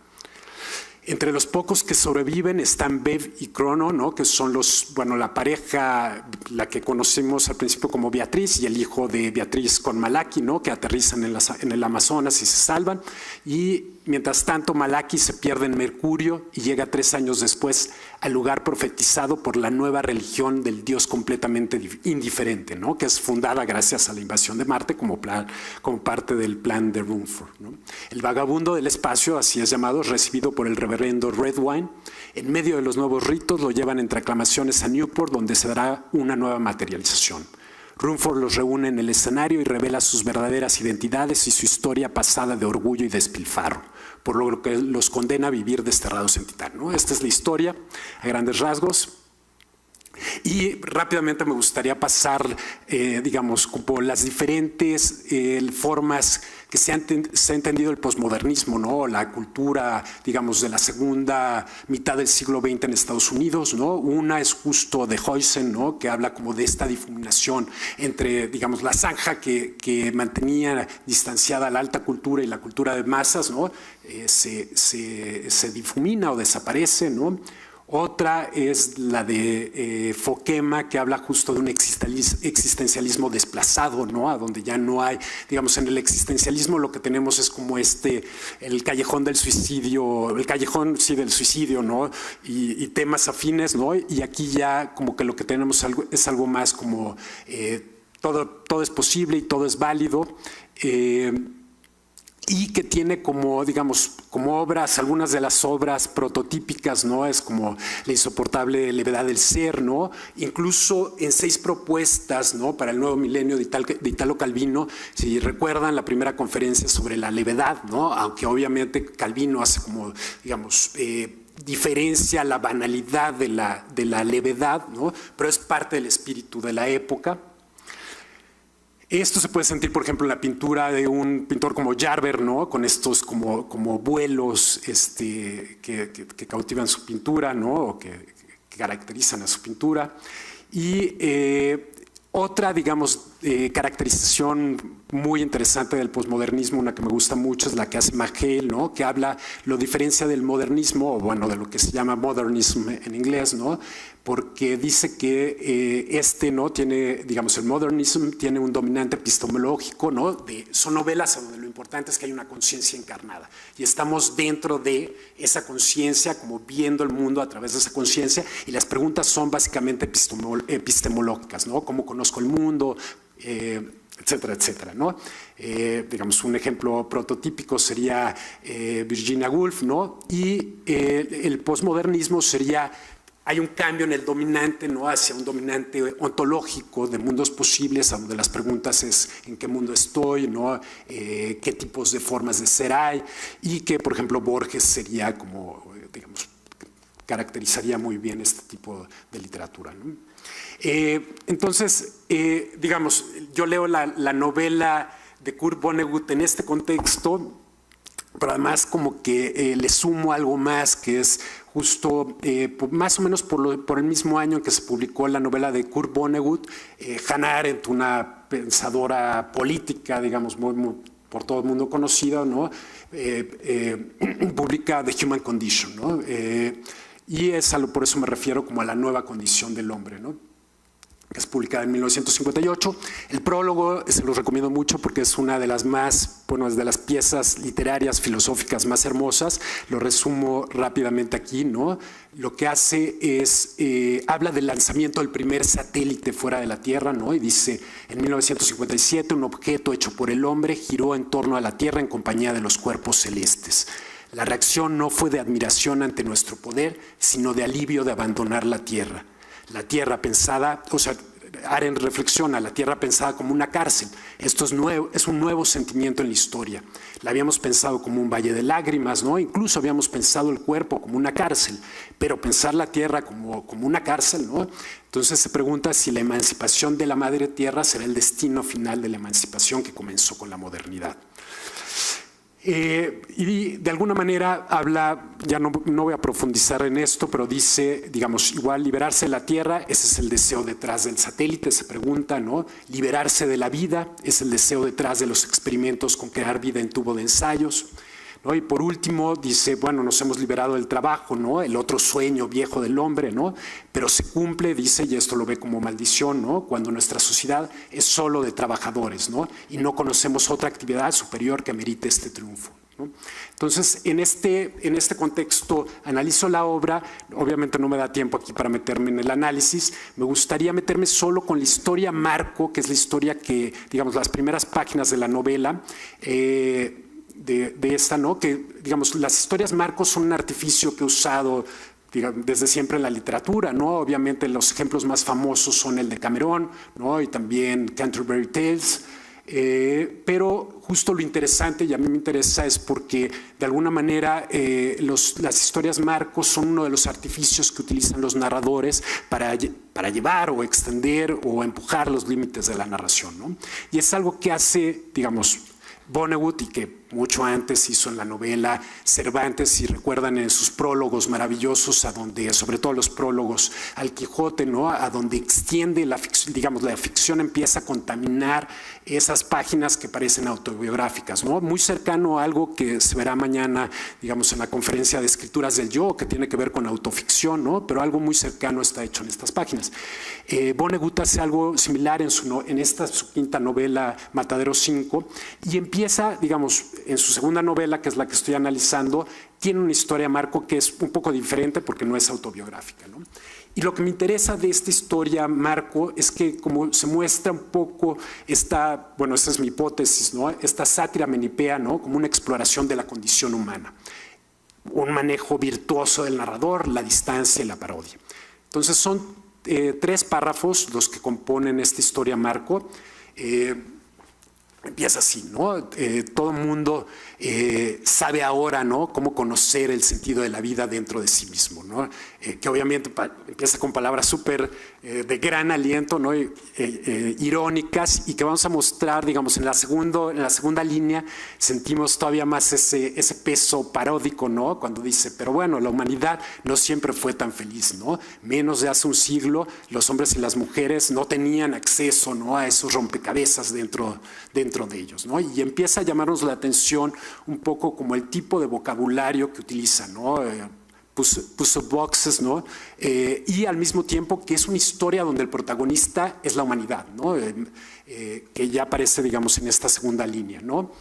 Entre los pocos que sobreviven están Bev y Crono, ¿no? Que son la pareja, la que conocimos al principio como Beatriz y el hijo de Beatriz con Malaki, ¿no? Que aterrizan en el Amazonas y se salvan. Y mientras tanto Malaki se pierde en Mercurio y llega 3 años después al lugar profetizado por la nueva religión del Dios completamente indiferente, ¿no? Que es fundada gracias a la invasión de Marte como parte del plan de Rumford, ¿no? El vagabundo del espacio, así es llamado, es recibido por el reverendo Redwine. En medio de los nuevos ritos lo llevan entre aclamaciones a Newport, donde se dará una nueva materialización. Rumford los reúne en el escenario y revela sus verdaderas identidades y su historia pasada de orgullo y despilfarro, por lo que los condena a vivir desterrados en Titán, ¿no? Esta es la historia a grandes rasgos. Y rápidamente me gustaría pasar, digamos, como las diferentes formas que se ha entendido el posmodernismo, ¿no? La cultura, digamos, de la segunda mitad del siglo XX en Estados Unidos, ¿no? Una es justo de Huysen, ¿no? Que habla como de esta difuminación entre, digamos, la zanja que mantenía distanciada la alta cultura y la cultura de masas, ¿no? Se difumina o desaparece, ¿no? Otra es la de Fokema, que habla justo de un existencialismo desplazado, ¿no? A donde ya no hay, digamos, en el existencialismo lo que tenemos es como el callejón del suicidio, el callejón, sí, del suicidio, ¿no? Y temas afines, ¿no? Y aquí ya como que lo que tenemos es algo más como todo es posible y todo es válido. Y que tiene como, digamos, como obras, algunas de las obras prototípicas, ¿no? Es como La insoportable levedad del ser, ¿no? Incluso en 6 propuestas, ¿no? Para el nuevo milenio de Italo Calvino, si recuerdan la primera conferencia sobre la levedad, ¿no? Aunque obviamente Calvino hace como, digamos, diferencia la banalidad de la levedad, ¿no? Pero es parte del espíritu de la época. Esto se puede sentir, por ejemplo, en la pintura de un pintor como Jarber, ¿no? Con estos como vuelos que cautivan su pintura, ¿no? O que caracterizan a su pintura. Y otra, digamos, caracterización muy interesante del posmodernismo, una que me gusta mucho, es la que hace McHale, ¿no? Que lo diferencia del modernismo, o bueno, de lo que se llama modernism en inglés, ¿no? Porque dice que ¿no? Tiene, digamos, el modernism tiene un dominante epistemológico, ¿no? Son novelas donde lo importante es que hay una conciencia encarnada y estamos dentro de esa conciencia, como viendo el mundo a través de esa conciencia, y las preguntas son básicamente epistemológicas, ¿no? ¿Cómo conozco el mundo? Etcétera, etcétera, ¿no? Digamos, un ejemplo prototípico sería Virginia Woolf, ¿no? Y el posmodernismo sería, hay un cambio en el dominante, ¿no? Hacia un dominante ontológico de mundos posibles, donde las preguntas es ¿en qué mundo estoy? ¿No? ¿Qué tipos de formas de ser hay? Y que, por ejemplo, Borges sería como, digamos, caracterizaría muy bien este tipo de literatura, ¿no? Entonces, digamos, yo leo la novela de Kurt Vonnegut en este contexto, pero además como que le sumo algo más, que es justo más o menos por el mismo año en que se publicó la novela de Kurt Vonnegut, Hannah Arendt, una pensadora política, digamos, muy por todo el mundo conocida, ¿no? Publica The Human Condition, ¿no? Y por eso me refiero como a la nueva condición del hombre, ¿no? Que es publicada en 1958. El prólogo se los recomiendo mucho porque es una de las de las piezas literarias, filosóficas más hermosas. Lo resumo rápidamente aquí, ¿no? Lo que hace es, habla del lanzamiento del primer satélite fuera de la Tierra, ¿no? Y dice, en 1957 un objeto hecho por el hombre giró en torno a la Tierra en compañía de los cuerpos celestes. La reacción no fue de admiración ante nuestro poder, sino de alivio de abandonar la Tierra. La Tierra pensada, o sea, Arendt reflexiona, la tierra pensada como una cárcel. Esto es un nuevo sentimiento en la historia. La habíamos pensado como un valle de lágrimas, ¿no? Incluso habíamos pensado el cuerpo como una cárcel, pero pensar la tierra como una cárcel, ¿no? Entonces se pregunta si la emancipación de la madre tierra será el destino final de la emancipación que comenzó con la modernidad. Y de alguna manera habla, ya no voy a profundizar en esto, pero dice, digamos, igual liberarse de la Tierra, ese es el deseo detrás del satélite, se pregunta, ¿no? Liberarse de la vida es el deseo detrás de los experimentos con crear vida en tubo de ensayos, ¿no? Y por último dice, bueno, nos hemos liberado del trabajo, ¿no? El otro sueño viejo del hombre, ¿no? Pero se cumple, dice, y esto lo ve como maldición, ¿no? Cuando nuestra sociedad es solo de trabajadores, ¿no? Y no conocemos otra actividad superior que amerite este triunfo, ¿no? Entonces, en este contexto analizo la obra. Obviamente no me da tiempo aquí para meterme en el análisis. Me gustaría meterme solo con la historia marco, que es la historia que, digamos, las primeras páginas de la novela, de esta, ¿no? Que, digamos, las historias marcos son un artificio que he usado, digamos, desde siempre en la literatura, ¿no? Obviamente los ejemplos más famosos son el de Cameron, ¿no? Y también Canterbury Tales, pero justo lo interesante, y a mí me interesa, es porque de alguna manera las historias marcos son uno de los artificios que utilizan los narradores para llevar o extender o empujar los límites de la narración, ¿no? Y es algo que hace, digamos, Vonnegut, y que mucho antes hizo en la novela Cervantes, si recuerdan en sus prólogos maravillosos, a donde, sobre todo los prólogos al Quijote, ¿no? A donde extiende la ficción, digamos, la ficción empieza a contaminar esas páginas que parecen autobiográficas, ¿no? Muy cercano a algo que se verá mañana, digamos, en la conferencia de escrituras del yo, que tiene que ver con autoficción, ¿no? Pero algo muy cercano está hecho en estas páginas. Vonnegut hace algo similar en esta su quinta novela, Matadero 5, y empieza, digamos, en su segunda novela, que es la que estoy analizando, tiene una historia marco que es un poco diferente porque no es autobiográfica, ¿no? Y lo que me interesa de esta historia marco es que, como se muestra un poco esta, bueno, esta es mi hipótesis, ¿no? Esta sátira menipea, ¿no? Como una exploración de la condición humana, un manejo virtuoso del narrador, la distancia y la parodia. Entonces son 3 párrafos los que componen esta historia marco. Empieza así, ¿no? Todo el mundo sabe ahora, ¿no? Cómo conocer el sentido de la vida dentro de sí mismo, ¿no? Que obviamente empieza con palabras súper de gran aliento, ¿no? Irónicas, y que vamos a mostrar, digamos, en la segunda línea sentimos todavía más ese peso paródico, ¿no? Cuando dice, pero bueno, la humanidad no siempre fue tan feliz, ¿no? Menos de hace un siglo, los hombres y las mujeres no tenían acceso, ¿no? A esos rompecabezas dentro de ellos, ¿no? Y empieza a llamarnos la atención un poco como el tipo de vocabulario que utiliza, ¿no? Puso boxes, ¿no? Y al mismo tiempo que es una historia donde el protagonista es la humanidad, ¿no? Que ya aparece, digamos, en esta segunda línea, ¿no?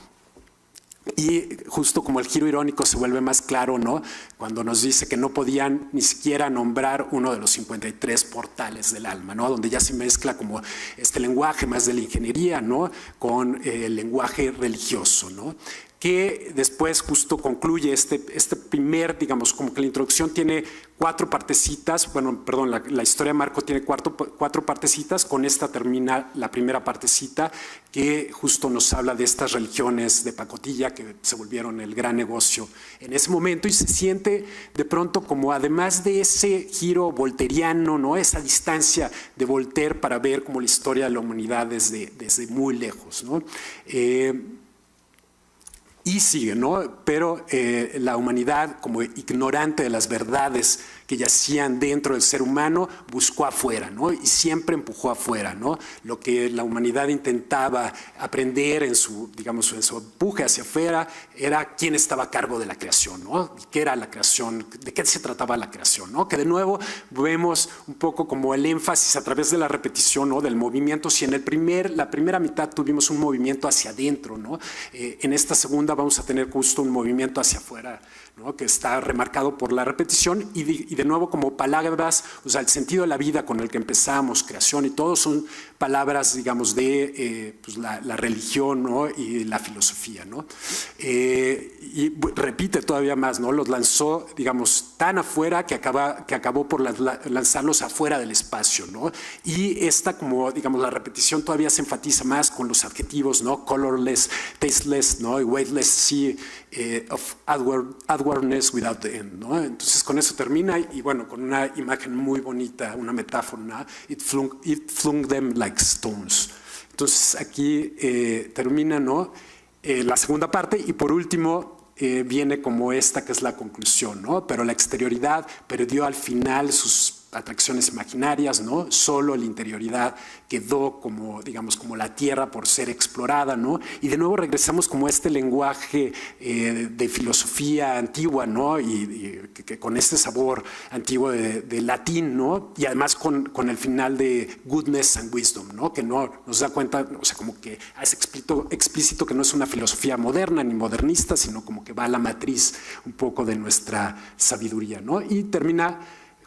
Y justo como el giro irónico se vuelve más claro, ¿no? Cuando nos dice que no podían ni siquiera nombrar uno de los 53 portales del alma, ¿no? Donde ya se mezcla como este lenguaje más de la ingeniería, ¿no? Con el lenguaje religioso, ¿no? Que después justo concluye este primer, digamos, como que la introducción tiene 4 partecitas, bueno, perdón, la historia de Marco tiene 4 partecitas, con esta termina la primera partecita, que justo nos habla de estas religiones de pacotilla que se volvieron el gran negocio en ese momento, y se siente de pronto como, además de ese giro volteriano, ¿no? Esa distancia de Voltaire para ver como la historia de la humanidad desde muy lejos, ¿no? Y sigue, ¿no? Pero la humanidad, como ignorante de las verdades que yacían dentro del ser humano, buscó afuera, ¿no? Y siempre empujó afuera, ¿no? Lo que la humanidad intentaba aprender en su, digamos, en su empuje hacia afuera era quién estaba a cargo de la creación, ¿no? Y qué era la creación, de qué se trataba la creación, ¿no? Que de nuevo vemos un poco como el énfasis a través de la repetición, ¿no? Del movimiento. Si en la primera mitad tuvimos un movimiento hacia adentro, ¿no? En esta segunda vamos a tener justo un movimiento hacia afuera, ¿no? Que está remarcado por la repetición y de nuevo como palabras, o sea, el sentido de la vida con el que empezamos, creación y todo son palabras, digamos, de pues la religión, ¿no? Y la filosofía, ¿no? Y repite todavía más, ¿no? Los lanzó, digamos, tan afuera que acabó por lanzarlos afuera del espacio, ¿no? Y esta, como, digamos, la repetición todavía se enfatiza más con los adjetivos, ¿no? Colorless, tasteless, ¿no? Y weightless sea of outwardness without the end, ¿no? Entonces con eso termina y bueno, con una imagen muy bonita, una metáfora, ¿no? It flung them like stones. Entonces aquí termina, ¿no? La segunda parte y por último viene como esta que es la conclusión, ¿no? Pero la exterioridad perdió al final sus atracciones imaginarias, ¿no? Solo la interioridad quedó como, digamos, como la tierra por ser explorada, ¿no? Y de nuevo regresamos como a este lenguaje de filosofía antigua, ¿no? Y que con este sabor antiguo de latín, ¿no? Y además con el final de goodness and wisdom, ¿no? Que no nos da cuenta, o sea, como que es explícito que no es una filosofía moderna ni modernista, sino como que va a la matriz un poco de nuestra sabiduría, ¿no? Y termina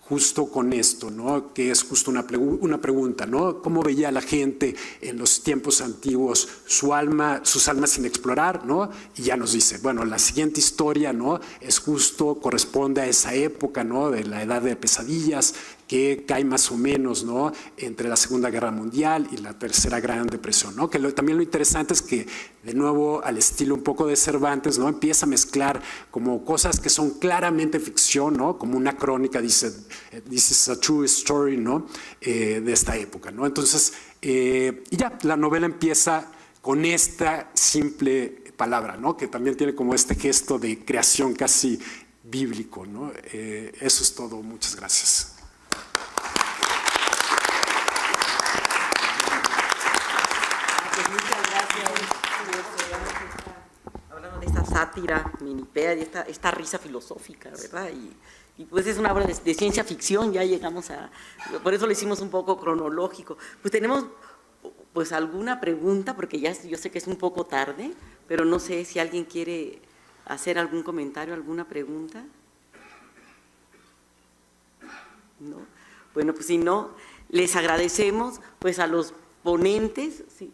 justo con esto, ¿no? Que es justo una pregunta, ¿no? ¿Cómo veía la gente en los tiempos antiguos sus almas sin explorar, ¿no? Y ya nos dice, bueno, la siguiente historia, ¿no? Es justo, corresponde a esa época, ¿no? De la edad de pesadillas, que cae más o menos, ¿no? Entre la Segunda Guerra Mundial y la Tercera Gran Depresión, ¿no? Que también lo interesante es que, de nuevo, al estilo un poco de Cervantes, ¿no? Empieza a mezclar como cosas que son claramente ficción, ¿no? Como una crónica, dice, this is a true story, ¿no? De esta época, ¿no? Entonces, y ya, la novela empieza con esta simple palabra, ¿no? Que también tiene como este gesto de creación casi bíblico, ¿no? Eso es todo, muchas gracias. Hablando de esta sátira minipea, de esta risa filosófica, ¿verdad? Y pues es una obra de ciencia ficción, ya llegamos a... Por eso lo hicimos un poco cronológico. Pues tenemos pues alguna pregunta, porque ya yo sé que es un poco tarde, pero no sé si alguien quiere hacer algún comentario, alguna pregunta. ¿No? Bueno, pues si no, les agradecemos pues a los ponentes, sí,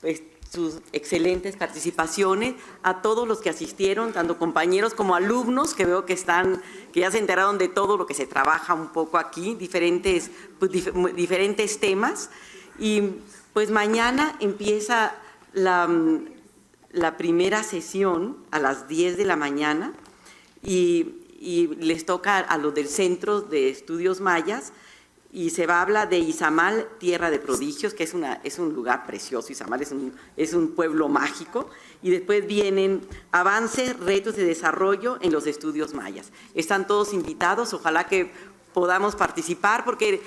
pues, sus excelentes participaciones, a todos los que asistieron, tanto compañeros como alumnos, que veo que ya se enteraron de todo lo que se trabaja un poco aquí, diferentes temas. Y pues mañana empieza la primera sesión a las 10 de la mañana y les toca a los del Centro de Estudios Mayas, y se va a hablar de Izamal, tierra de prodigios, que es un lugar precioso. Izamal es un pueblo mágico, y después vienen avances, retos de desarrollo en los estudios mayas. Están todos invitados, ojalá que podamos participar, porque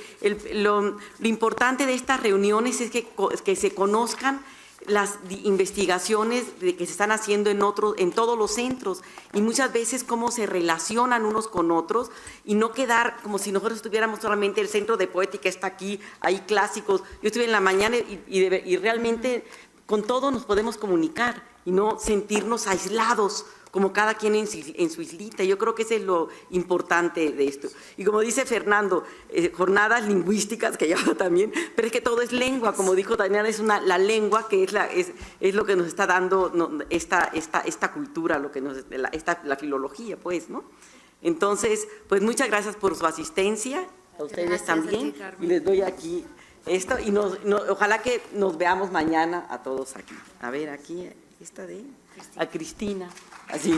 lo importante de estas reuniones es que se conozcan las investigaciones que se están haciendo en todos los centros, y muchas veces cómo se relacionan unos con otros, y no quedar como si nosotros estuviéramos solamente el centro de poética está aquí, hay clásicos. Yo estuve en la mañana y realmente con todo nos podemos comunicar y no sentirnos aislados como cada quien en su islita. Yo creo que eso es lo importante de esto. Y como dice Fernando, jornadas lingüísticas, que yo también, pero es que todo es lengua, como dijo Tatiana, es la lengua que es lo que nos está dando esta cultura, la filología, pues, ¿no? Entonces, pues muchas gracias por su asistencia, a ustedes gracias también, y les doy aquí esto, y ojalá que nos veamos mañana a todos aquí. A ver, aquí, a Cristina. Así.